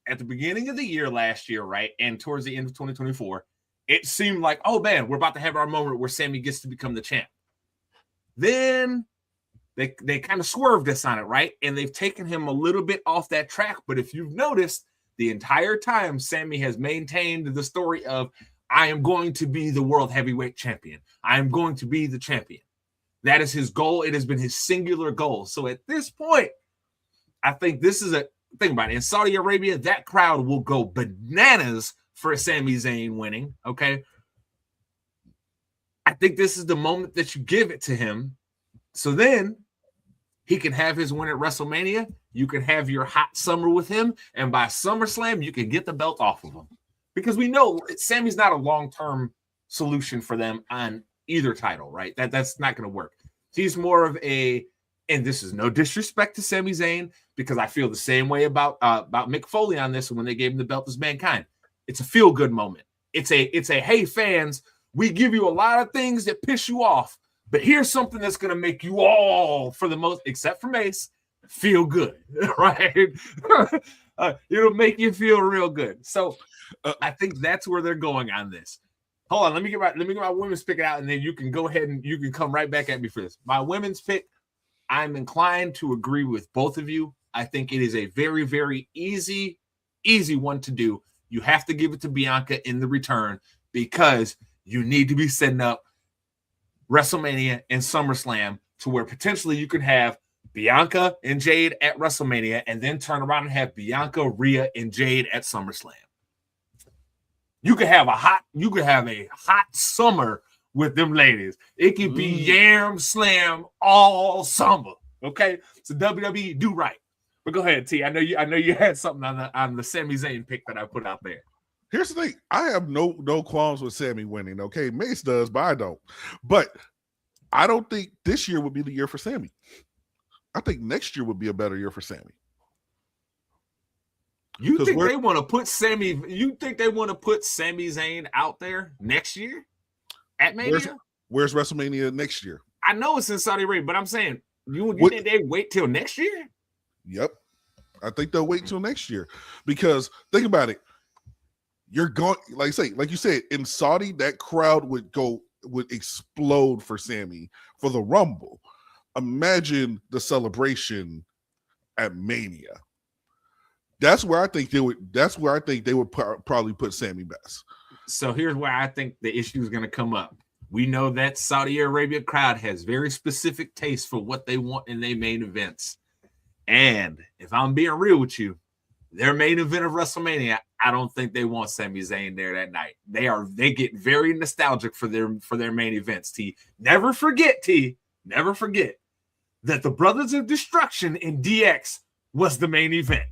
At the beginning of the year last year, right, and towards the end of 2024, it seemed like, oh, man, we're about to have our moment where Sami gets to become the champ. Then they kind of swerved us on it, right? And they've taken him a little bit off that track. But if you've noticed, the entire time, Sami has maintained the story of, I am going to be the world heavyweight champion. I am going to be the champion. That is his goal. It has been his singular goal. So at this point, I think this is think about it. In Saudi Arabia, that crowd will go bananas for Sami Zayn winning, okay? I think this is the moment that you give it to him. So then he can have his win at WrestleMania. You can have your hot summer with him. And by SummerSlam, you can get the belt off of him. Because we know Sami's not a long-term solution for them on either title, right? That's not going to work. He's more of and this is no disrespect to Sami Zayn, because I feel the same way about Mick Foley on this when they gave him the belt as Mankind. It's a feel-good moment. It's a hey, fans, we give you a lot of things that piss you off, but here's something that's going to make you all, for the most, except for Mace, feel good, right? It'll make you feel real good. So I think that's where they're going on this. Hold on, let me get my women's pick out, and then you can go ahead and you can come right back at me for this. My women's pick, I'm inclined to agree with both of you. I think it is a very, very easy one to do. You have to give it to Bianca in the return because you need to be setting up WrestleMania and SummerSlam to where potentially you could have Bianca and Jade at WrestleMania and then turn around and have Bianca, Rhea, and Jade at SummerSlam. You could have a hot summer with them ladies. It could be Yam Slam all summer. Okay, so WWE do right. But go ahead, T. I know you had something on the Sami Zayn pick that I put out there. Here's the thing: I have no qualms with Sami winning. Okay, Mace does, but I don't. But I don't think this year would be the year for Sami. I think next year would be a better year for Sami. You think they want to put Sami? You think they want to put Sami Zayn out there next year at Mania? Where's WrestleMania next year? I know it's in Saudi Arabia, but I'm saying you think they wait till next year? Yep, I think they'll wait till next year because think about it. You're going like you said in Saudi, that crowd would explode for Sami for the Rumble. Imagine the celebration at Mania. That's where I think they would probably put Sami best. So here's where I think the issue is going to come up. We know that Saudi Arabia crowd has very specific tastes for what they want in their main events. And if I'm being real with you, their main event of WrestleMania, I don't think they want Sami Zayn there that night. They get very nostalgic for their main events. Never forget that the Brothers of Destruction in DX was the main event.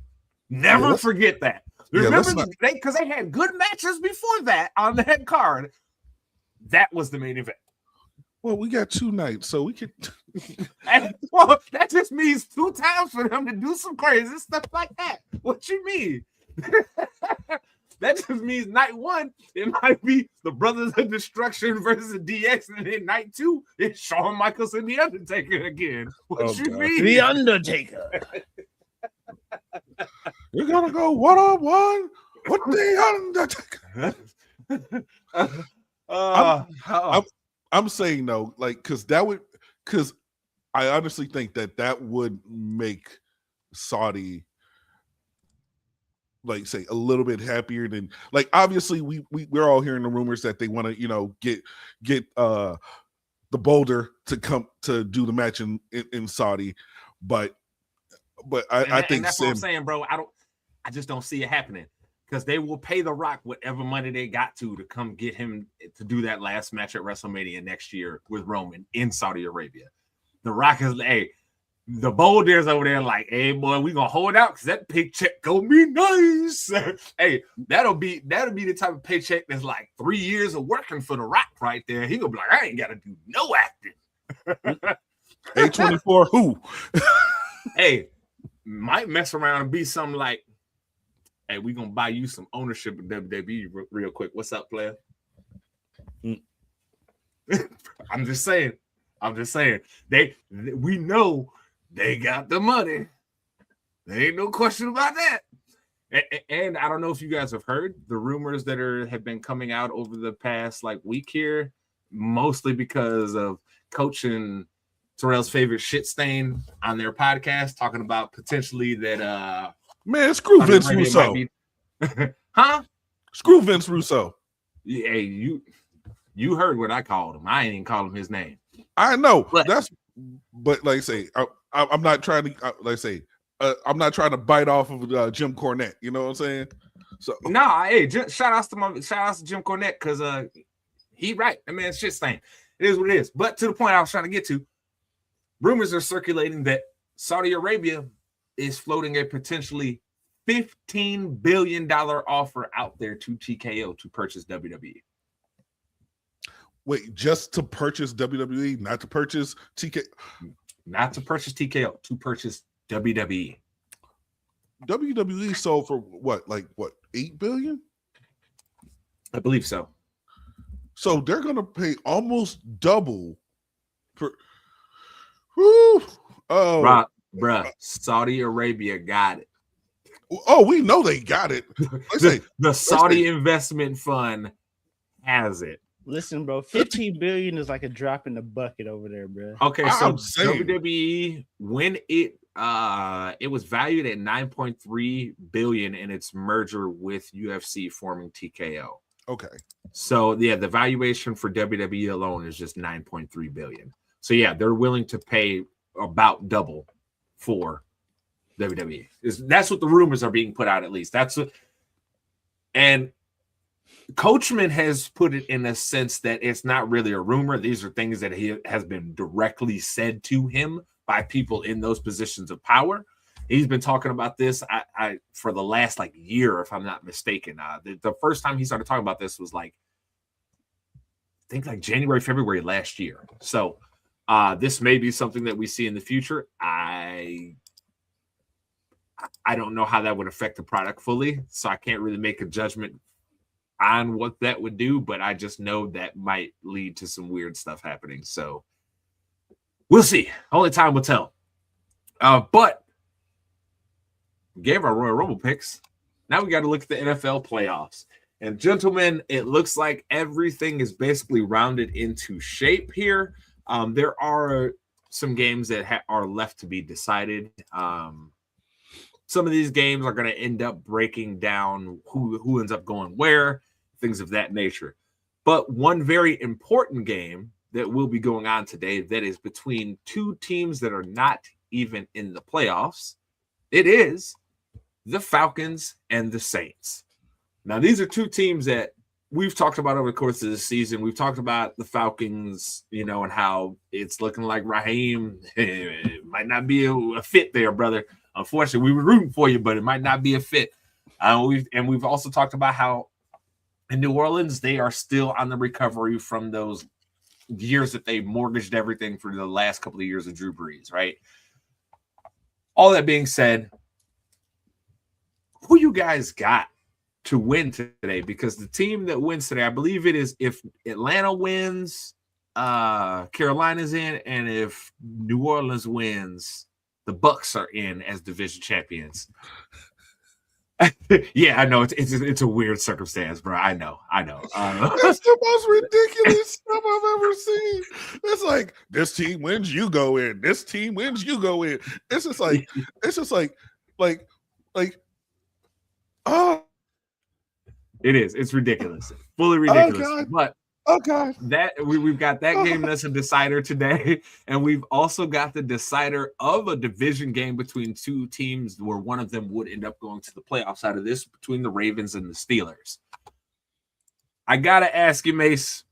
Never forget that. Remember, because they had good matches before that on that card. That was the main event. Well, we got 2 nights, so we could. Well, that just means 2 times for them to do some crazy stuff like that. What you mean? That just means night 1, it might be the Brothers of Destruction versus the DX, and then night 2, it's Shawn Michaels and The Undertaker again. What you mean? The Undertaker. You're gonna go 1-on-1 with The Undertaker. I'm saying no, like because I honestly think that would make Saudi like say a little bit happier than like obviously we're all hearing the rumors that they want to get the Boulder to come to do the match in Saudi, but I think that's what I'm saying, bro. I just don't see it happening because they will pay The Rock whatever money they got to come get him to do that last match at WrestleMania next year with Roman in Saudi Arabia. The Rock is the Boulders over there like, hey boy, we gonna hold out because that paycheck gonna be nice. Hey, that'll be the type of paycheck that's like 3 years of working for The Rock right there. He gonna be like, I ain't gotta do no acting. A24 who? Hey, might mess around and be something like, hey, we gonna buy you some ownership of WWE real quick. What's up, player? I'm just saying. We know they got the money. There ain't no question about that. And I don't know if you guys have heard the rumors that have been coming out over the past week here, mostly because of Coach and Terrell's favorite shit stain on their podcast, talking about potentially that man, screw Vince Russo. Huh? Screw Vince Russo. Hey, you heard what I called him. I ain't even call him his name. I know. But like I say, I'm not trying to I'm not trying to bite off of Jim Cornette. You know what I'm saying? So hey, shout outs to Jim Cornette because he right. I mean, it's shit stain. It is what it is. But to the point I was trying to get to, rumors are circulating that Saudi Arabia is floating a potentially $15 billion offer out there to TKO to purchase WWE. Wait, just to purchase WWE, not to purchase TKO? Not to purchase TKO, to purchase WWE. WWE sold for what, 8 billion? I believe so. So they're going to pay almost double for. Whew. Oh, bruh, Saudi Arabia got it. Oh, we know they got it. The Saudi investment fund has it. Listen, bro, 15 billion is like a drop in the bucket over there, bro. Okay, so I'm saying. WWE, when it was valued at 9.3 billion in its merger with UFC forming TKO. Okay. So yeah, the valuation for WWE alone is just 9.3 billion. So yeah, they're willing to pay about double for WWE. That's what the rumors are being put out, at least. That's what, and Coachman has put it in a sense that it's not really a rumor. These are things that he has been directly said to him by people in those positions of power. He's been talking about this for the last year, if I'm not mistaken. The first time he started talking about this was I think January, February last year. So this may be something that we see in the future. I don't know how that would affect the product fully, so I can't really make a judgment on what that would do, but I just know that might lead to some weird stuff happening. So we'll see. Only time will tell. But gave our Royal Rumble picks. Now we got to look at the NFL playoffs. And gentlemen, it looks like everything is basically rounded into shape here. There are some games that are left to be decided. Some of these games are going to end up breaking down who ends up going where, things of that nature. But one very important game that will be going on today that is between two teams that are not even in the playoffs. It is the Falcons and the Saints. Now, these are two teams that we've talked about over the course of the season. We've talked about the Falcons, and how it's looking like Raheem might not be a fit there, brother. Unfortunately, we were rooting for you, but it might not be a fit. We've also talked about how in New Orleans, they are still on the recovery from those years that they mortgaged everything for the last couple of years of Drew Brees, right? All that being said, who you guys got to win today? Because the team that wins today, I believe it is if Atlanta wins, Carolina's in, and if New Orleans wins, the Bucks are in as division champions. Yeah, I know it's a weird circumstance, bro. I know. That's the most ridiculous stuff I've ever seen. It's like this team wins, you go in. This team wins, you go in. It's just like oh, it is. It's ridiculous, fully ridiculous. Oh, but God, that we've got that game that's a decider today, and we've also got the decider of a division game between two teams where one of them would end up going to the playoffs out of this, between the Ravens and the Steelers. I gotta ask you, Mace,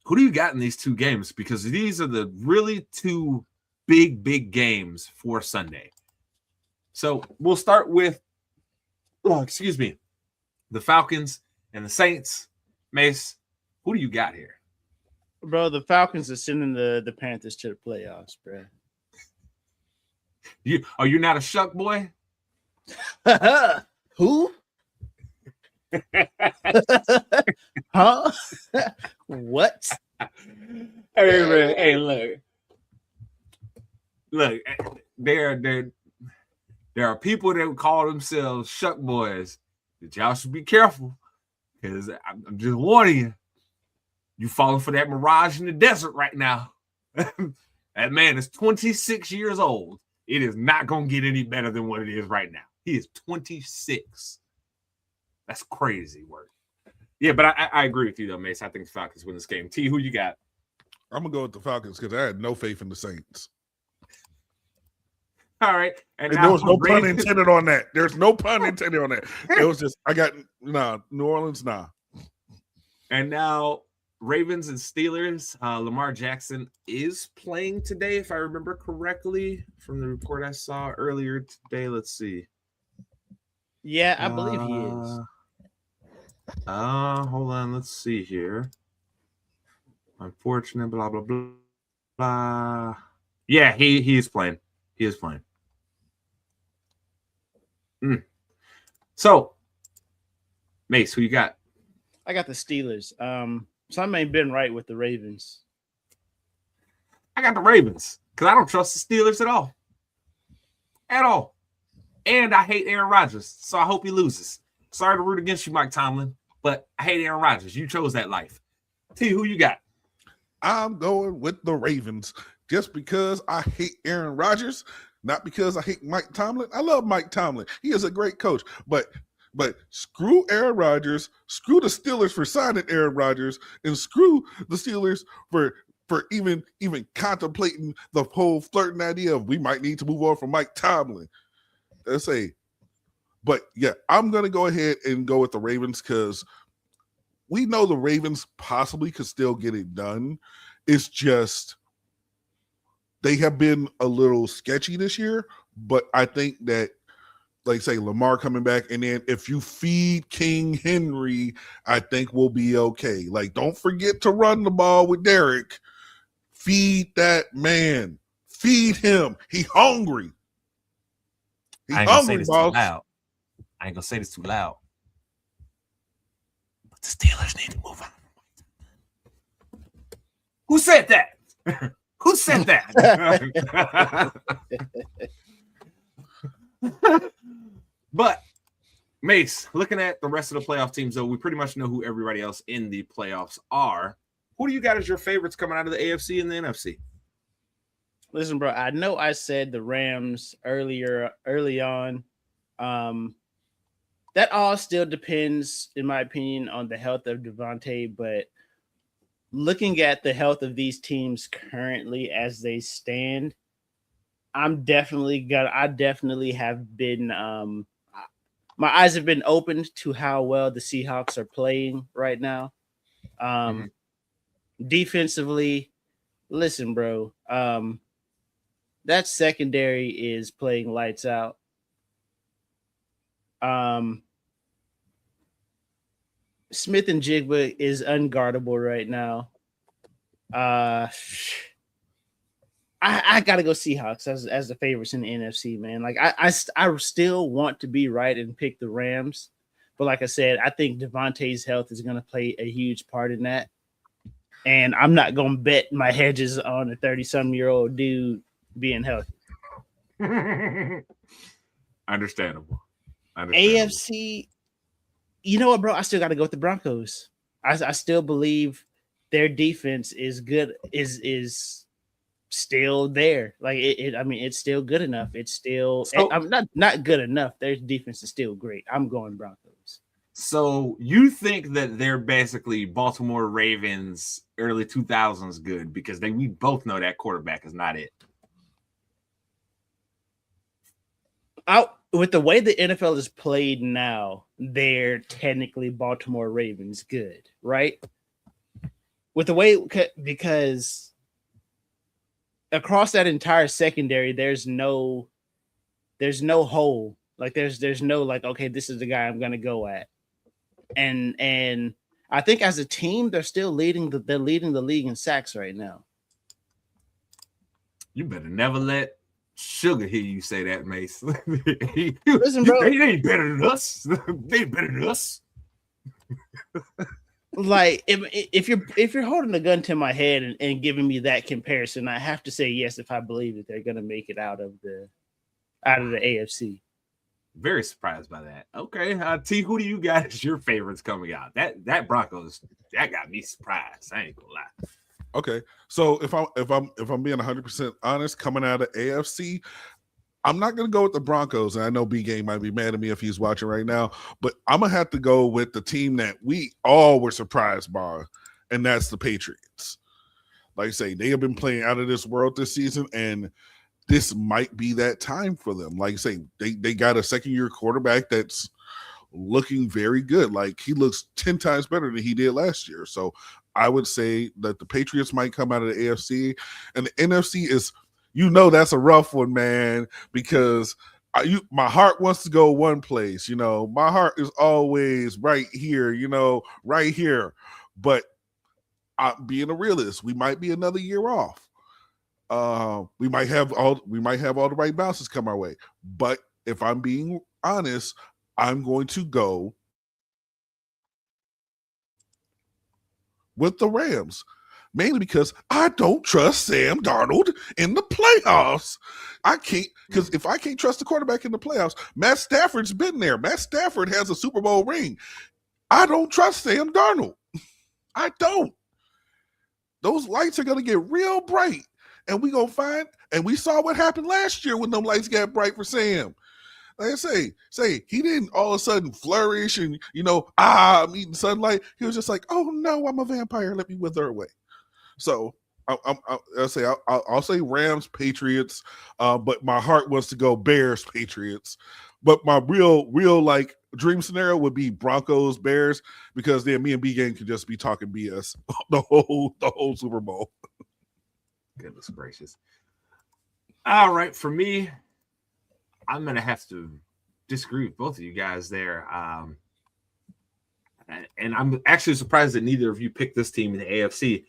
who do you got in these two games? Because these are the really two big games for Sunday. So we'll start with, the Falcons and the Saints. Mace, who do you got here? Bro, the Falcons are sending the Panthers to the playoffs, bro. You're not a shuck boy? Who? Huh? What? Hey, man. Hey, look. There are people that call themselves shuck boys. That y'all should be careful, because I'm just warning you. You falling for that mirage in the desert right now. That man is 26 years old. It is not going to get any better than what it is right now. He is 26. That's crazy work. Yeah, but I agree with you, though, Mace. I think the Falcons win this game. T, who you got? I'm going to go with the Falcons because I had no faith in the Saints. All right. And there was no pun intended on that. There's no pun intended on that. It was just, New Orleans, nah. And now Ravens and Steelers. Lamar Jackson is playing today, if I remember correctly, from the report I saw earlier today. Let's see. Yeah, I believe he is. Hold on. Let's see here. Unfortunate, blah, blah, blah, blah. Yeah, he is playing. He is playing. So, Mace, who you got? I got the Steelers. Something ain't been right with the Ravens. I got the Ravens because I don't trust the Steelers at all. At all. And I hate Aaron Rodgers, so I hope he loses. Sorry to root against you, Mike Tomlin, but I hate Aaron Rodgers. You chose that life. T, who you got? I'm going with the Ravens just because I hate Aaron Rodgers, not because I hate Mike Tomlin. I love Mike Tomlin. He is a great coach, but screw Aaron Rodgers, screw the Steelers for signing Aaron Rodgers, and screw the Steelers for even contemplating the whole flirting idea of we might need to move on from Mike Tomlin. Let's say, but yeah, I'm gonna go ahead and go with the Ravens because we know the Ravens possibly could still get it done. It's just they have been a little sketchy this year, but I think that, like say, Lamar coming back, and then if you feed King Henry, I think we'll be okay. Like, don't forget to run the ball with Derek. Feed that man. Feed him. He hungry. He I ain't gonna say hungry, this too boss. loud. I ain't gonna say this too loud. But the Steelers need to move on. Who said that? Who said that? But Mace, looking at the rest of the playoff teams, though, we pretty much know who everybody else in the playoffs are. Who do you got as your favorites coming out of the AFC and the NFC? Listen, bro, I know I said the Rams early on. That all still depends, in my opinion, on the health of Devontae, but looking at the health of these teams currently as they stand, I definitely have been my eyes have been opened to how well the Seahawks are playing right now. Defensively, listen, bro, that secondary is playing lights out. Smith and Jigba is unguardable right now. I gotta go Seahawks as the favorites in the NFC, man. Like I still want to be right and pick the Rams, but like I said, I think Devontae's health is gonna play a huge part in that. And I'm not gonna bet my hedges on a 30-some-year-old dude being healthy. Understandable. AFC, you know what, bro? I still got to go with the Broncos. I still believe their defense is good. Is still there. Like it's still good enough. It's still I'm not good enough. Their defense is still great. I'm going Broncos. So you think that they're basically Baltimore Ravens early 2000s good because we both know that quarterback is not it. With the way the NFL is played now, they're technically Baltimore Ravens good, right? With the way, because across that entire secondary, there's no hole. Like there's no like, okay, this is the guy I'm gonna go at. And I think as a team, they're still leading the league in sacks right now. You better never let Sugar hear you say that, Mace. Listen, bro, they ain't better than us. They ain't better than us. Like if you're holding a gun to my head and giving me that comparison, I have to say yes if I believe that they're gonna make it out of the AFC. Very surprised by that. Okay, T, who do you got as your favorites coming out? That Broncos, that got me surprised. I ain't gonna lie. Okay, so if I'm being 100% honest, coming out of AFC, I'm not gonna go with the Broncos, and I know B Game might be mad at me if he's watching right now, but I'm gonna have to go with the team that we all were surprised by, and that's the Patriots. Like I say, they have been playing out of this world this season, and this might be that time for them. Like I say, they got a second-year quarterback that's looking very good. Like he looks 10 times better than he did last year. So I would say that the Patriots might come out of the AFC, and the NFC is, that's a rough one, man, because my heart wants to go one place. My heart is always right here, right here. But being a realist, we might be another year off. We might have all the right bounces come our way. But if I'm being honest, I'm going to go with the Rams, mainly because I don't trust Sam Darnold in the playoffs. I can't, because if I can't trust the quarterback in the playoffs, Matt Stafford's been there. Matt Stafford has a Super Bowl ring. I don't trust Sam Darnold. I don't. those lights are gonna get real bright, and we gonna find. And we saw what happened last year when them lights got bright for Sam. Like I say he didn't all of a sudden flourish and I'm eating sunlight. He was just like, oh no, I'm a vampire. Let me wither away. So I'll say Rams, Patriots, but my heart wants to go Bears, Patriots. But my real like dream scenario would be Broncos, Bears, because then me and B Game could just be talking BS the whole Super Bowl. Goodness gracious. All right, for me, I'm going to have to disagree with both of you guys there. And I'm actually surprised that neither of you picked this team in the AFC.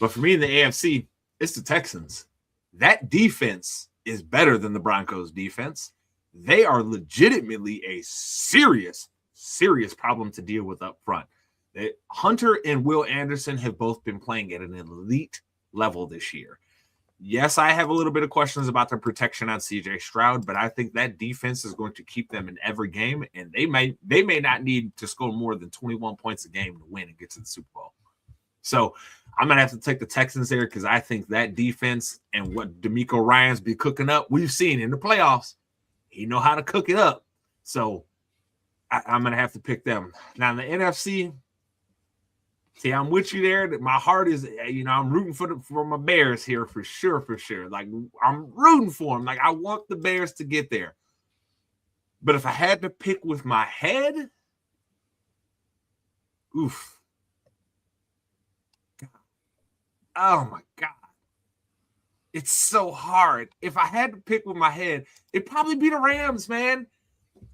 But for me in the AFC, it's the Texans. That defense is better than the Broncos defense. They are legitimately a serious problem to deal with up front. Hunter and Will Anderson have both been playing at an elite level this year. Yes, I have a little bit of questions about their protection on CJ Stroud, but I think that defense is going to keep them in every game, and they may not need to score more than 21 points a game to win and get to the Super Bowl. So I'm going to have to take the Texans there because I think that defense and what DeMeco Ryans be cooking up, we've seen in the playoffs. He know how to cook it up. So I'm going to have to pick them. Now, in the NFC, see, I'm with you there. My heart is, I'm rooting for my Bears here for sure. Like, I'm rooting for them. Like, I want the Bears to get there. But if I had to pick with my head, oof. God. Oh, my God. It's so hard. If I had to pick with my head, it'd probably be the Rams, man,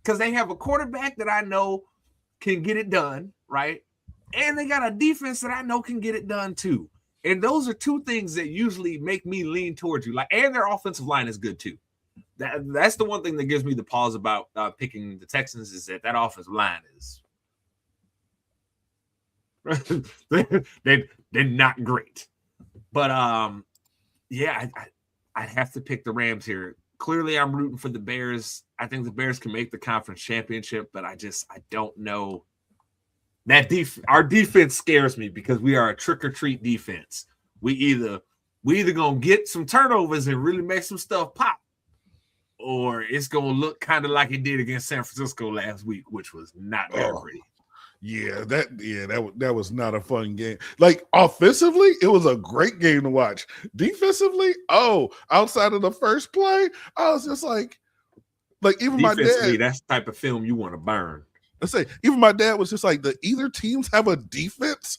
because they have a quarterback that I know can get it done, right? And they got a defense that I know can get it done too. And those are two things that usually make me lean towards you. And their offensive line is good too. That's the one thing that gives me the pause about picking the Texans is that offensive line is they're not great. But I'd have to pick the Rams here. Clearly, I'm rooting for the Bears. I think the Bears can make the conference championship, but I don't know. Our defense scares me because we are a trick-or-treat defense. We either gonna get some turnovers and really make some stuff pop, or it's gonna look kind of like it did against San Francisco last week, which was not very pretty. Yeah, that was not a fun game. Like offensively, it was a great game to watch. Defensively, outside of the first play, I was just like even my dad. That's the type of film you want to burn. Let's say even my dad was just like, either teams have a defense,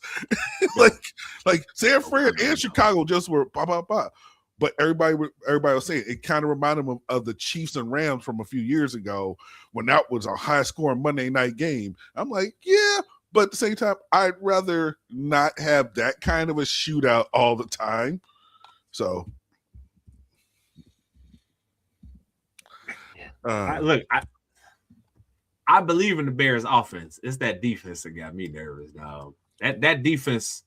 like San Fran and Chicago just were pop pop pop. But everybody was saying it kind of reminded them of the Chiefs and Rams from a few years ago when that was a high-scoring Monday night game. I'm like, yeah, but at the same time, I'd rather not have that kind of a shootout all the time. So, I believe in the Bears' offense. It's that defense that got me nervous, dog. That defense.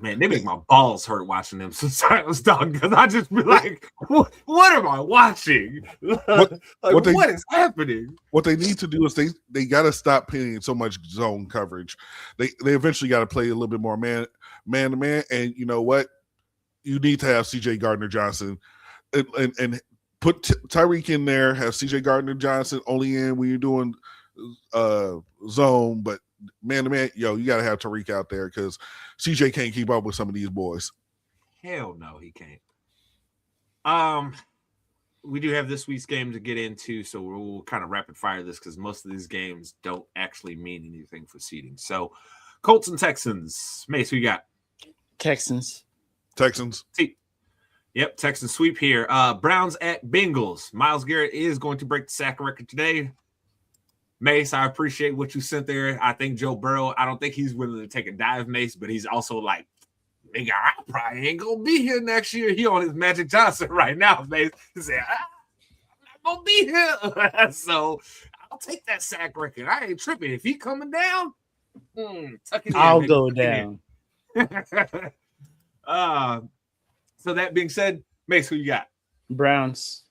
Man, they make my balls hurt watching them sometimes, dog. Because I just be like, "What am I watching? What is happening?" What they need to do is they got to stop playing so much zone coverage. They eventually got to play a little bit more man to man. And you know what? You need to have CJ Gardner-Johnson and put Tyreek in there. Have CJ Gardner-Johnson only in when you're doing zone, but man to man, you got to have Tyreek out there because CJ can't keep up with some of these boys. Hell no, he can't. We do have this week's game to get into, so we'll kind of rapid fire this because most of these games don't actually mean anything for seeding. So, Colts and Texans. Mace, who you got? Texans. Yep, Texans sweep here. Browns at Bengals. Myles Garrett is going to break the sack record today. Mace, I appreciate what you sent there. I think Joe Burrow, I don't think he's willing to take a dive, Mace, but he's also like, nigga, I probably ain't going to be here next year. He on his Magic Johnson right now, Mace. He said, I'm not going to be here. So I'll take that sack record. I ain't tripping. If he coming down, tuck it in. I'll go down. So that being said, Mace, who you got? Browns.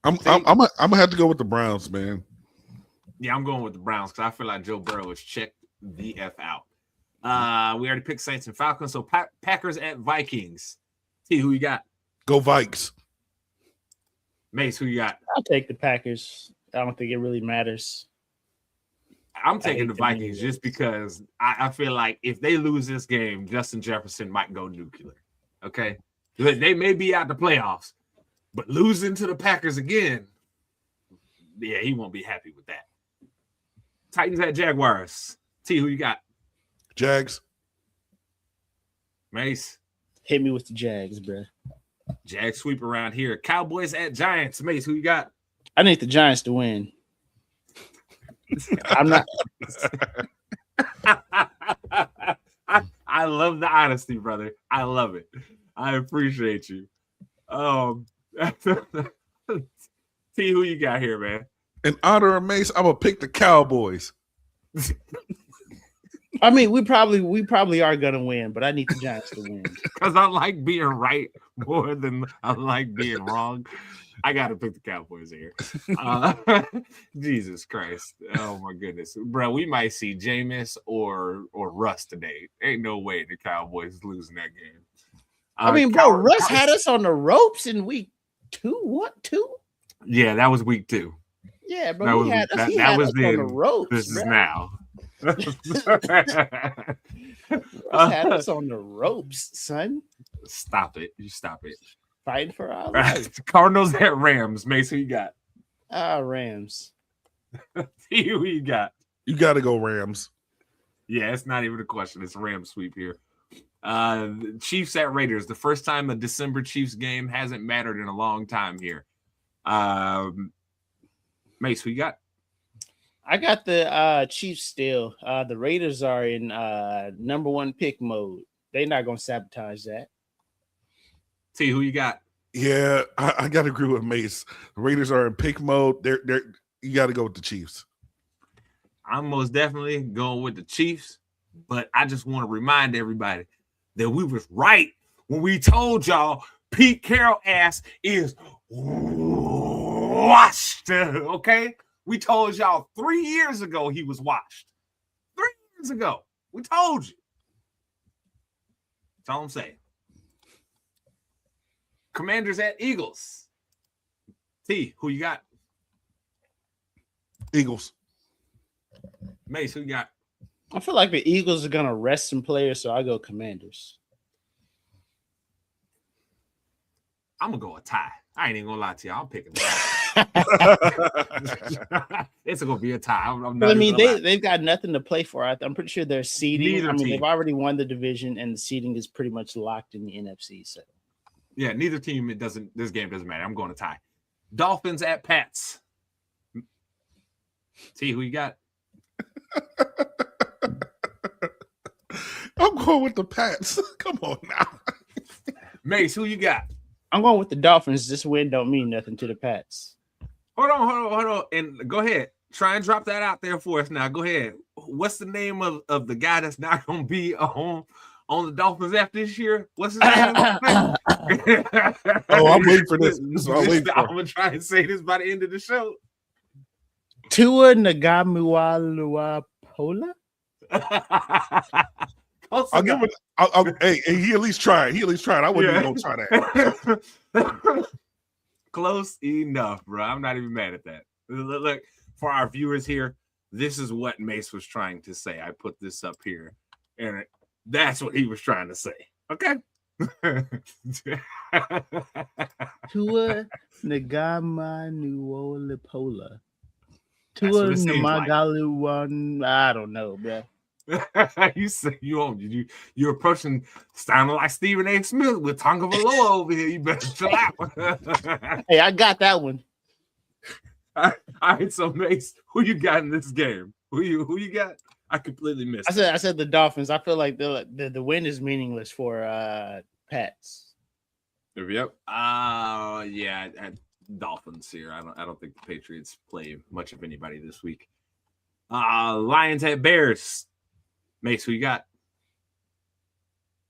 I'm gonna have to go with the Browns, man. Yeah, I'm going with the Browns because I feel like Joe Burrow is checked the F out. We already picked Saints and Falcons, so Packers at Vikings. T, who you got? Go Vikes. Mace, who you got? I'll take the Packers. I don't think it really matters. I'm taking the Vikings just because I feel like if they lose this game, Justin Jefferson might go nuclear. Okay? They may be out the playoffs, but losing to the Packers again, yeah, he won't be happy with that. Titans at Jaguars. T, who you got? Jags. Mace. Hit me with the Jags, bro. Jags sweep around here. Cowboys at Giants. Mace, who you got? I need the Giants to win. I'm not. I love the honesty, brother. I love it. I appreciate you. T, who you got here, man? In honor of Mace, I'm gonna pick the Cowboys. I mean, we probably are gonna win, but I need the Giants to win because I like being right more than I like being wrong. I gotta pick the Cowboys here. Jesus Christ! Oh my goodness, bro, we might see Jameis or Russ today. Ain't no way the Cowboys losing that game. I mean, bro, Russ had us on the ropes in week 2. What 2? Yeah, that was week 2. Yeah, bro, he had us on the ropes. This bro. is now. Russ had us on the ropes, son. Stop it! You stop it. Fighting for our lives. Cardinals at Rams. Mace, who you got? Rams. Who you got? You got to go Rams. Yeah, it's not even a question. It's a Rams sweep here. Chiefs at Raiders. The first time a December Chiefs game hasn't mattered in a long time here. Mace, who you got? I got the Chiefs still. The Raiders are in number 1 pick mode. They're not going to sabotage that. T, who you got? Yeah, I got to agree with Mace. The Raiders are in pick mode. They're you got to go with the Chiefs. I'm most definitely going with the Chiefs, but I just want to remind everybody that we was right when we told y'all Pete Carroll ass is washed. Okay, we told y'all 3 years ago he was washed. 3 years ago, we told you. That's all I'm saying. Commanders at Eagles. T, who you got? Eagles. Mace, who you got? I feel like the Eagles are going to rest some players, so I go Commanders. I'm going to go a tie. I ain't even going to lie to you. I'm picking it's going to be a tie. I mean, they've got nothing to play for. I'm pretty sure they're seeding. Neither team. They've already won the division, and the seeding is pretty much locked in the NFC. So, yeah, neither team. This game doesn't matter. I'm going to tie. Dolphins at Pats. T, who you got? I'm going with the Pats. Come on now. Mace, who you got? I'm going with the Dolphins. This win don't mean nothing to the Pats. Hold on. And go ahead. Try and drop that out there for us now. Go ahead. What's the name of the guy that's not going to be on the Dolphins after this year? What's his name? Oh, I'm waiting for this. I'm going to try and say this by the end of the show. Tua Tagovailoa. I'll give it. Hey, he at least tried. I wouldn't even gonna try that. Close enough, bro. I'm not even mad at that. Look, for our viewers here, this is what Mace was trying to say. I put this up here, and that's what he was trying to say. Okay. Tua Tagovailoa. Tua Namagaluwan. I don't know, bro. You're approaching sounding like Stephen A. Smith with Tonga Valoa over here. You better chill out. Hey, I got that one. All right, so Mace, who you got in this game? Who you got? I completely missed. I said the Dolphins. I feel like the win is meaningless for Pats. Yep. Dolphins here. I don't think the Patriots play much of anybody this week. Lions at Bears. Mace, who you got?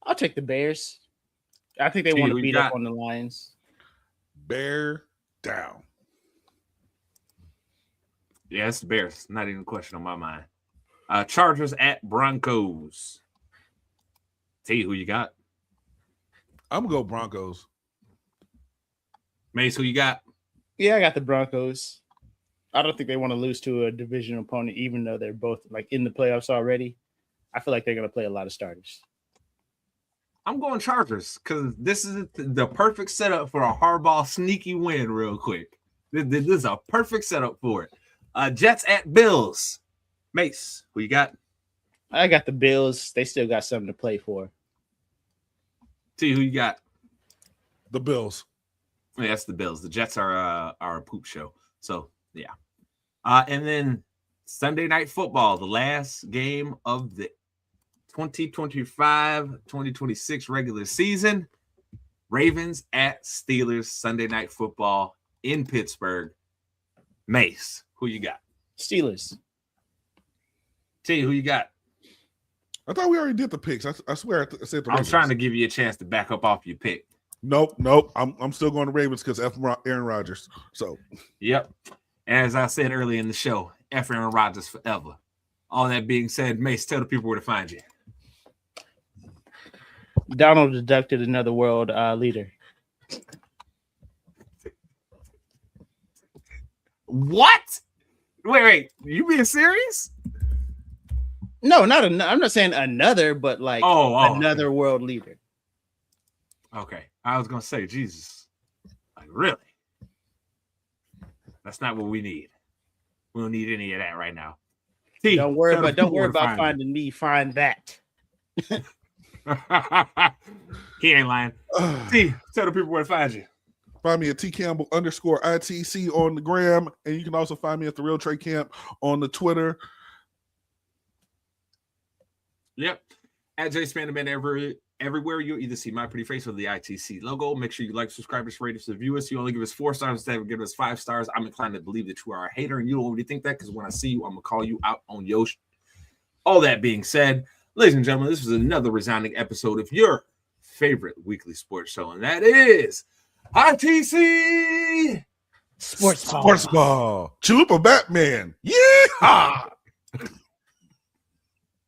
I'll take the Bears. I think they want to beat up on the Lions. Bear down. Yeah, it's the Bears. Not even a question on my mind. Chargers at Broncos. T, who you got? I'm gonna go Broncos. Mace, who you got? Yeah, I got the Broncos. I don't think they want to lose to a division opponent, even though they're both like in the playoffs already. I feel like they're going to play a lot of starters. I'm going Chargers because this is the perfect setup for a Harbaugh sneaky win real quick. This is a perfect setup for it. Jets at Bills. Mace, who you got? I got the Bills. They still got something to play for. T, who you got? The Bills. Yeah, that's the Bills. The Jets are a poop show. So, yeah. And then Sunday Night Football, the last game of the 2025-2026 regular season. Ravens at Steelers, Sunday Night Football in Pittsburgh. Mace, who you got? Steelers. T, who you got? I thought we already did the picks. I swear I said the I was Ravens. trying to give you a chance to back up off your pick. Nope. I'm still going to Ravens because Aaron Rodgers. So, Yep. As I said earlier in the show, F. Aaron Rodgers forever. All that being said, Mace, tell the people where to find you. Donald deducted another world leader. What? Wait. You being serious? No, not I'm not saying another, but like another okay. world leader. Okay. I was going to say, Jesus. Like, really? That's not what we need. We don't need any of that right now. T, Don't worry tell the about people where to find finding me. Find that. you. He ain't lying. T, tell the people where to find you. find me at @TCampbell_ITC on the gram. And you can also find me at The Real Trey Camp on the Twitter. Yep. At J Spanderman everywhere you'll either see my pretty face or the ITC logo. Make sure you like, subscribe, and rate us, review us. You only give us 4 stars instead of giving us 5 stars. I'm inclined to believe that you are a hater, and you don't really think that because when I see you, I'm gonna call you out on Yosh. All that being said, ladies and gentlemen, this was another resounding episode of your favorite weekly sports show, and that is ITC Sportsball. Chalupa Batman. Yeah.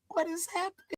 What is happening?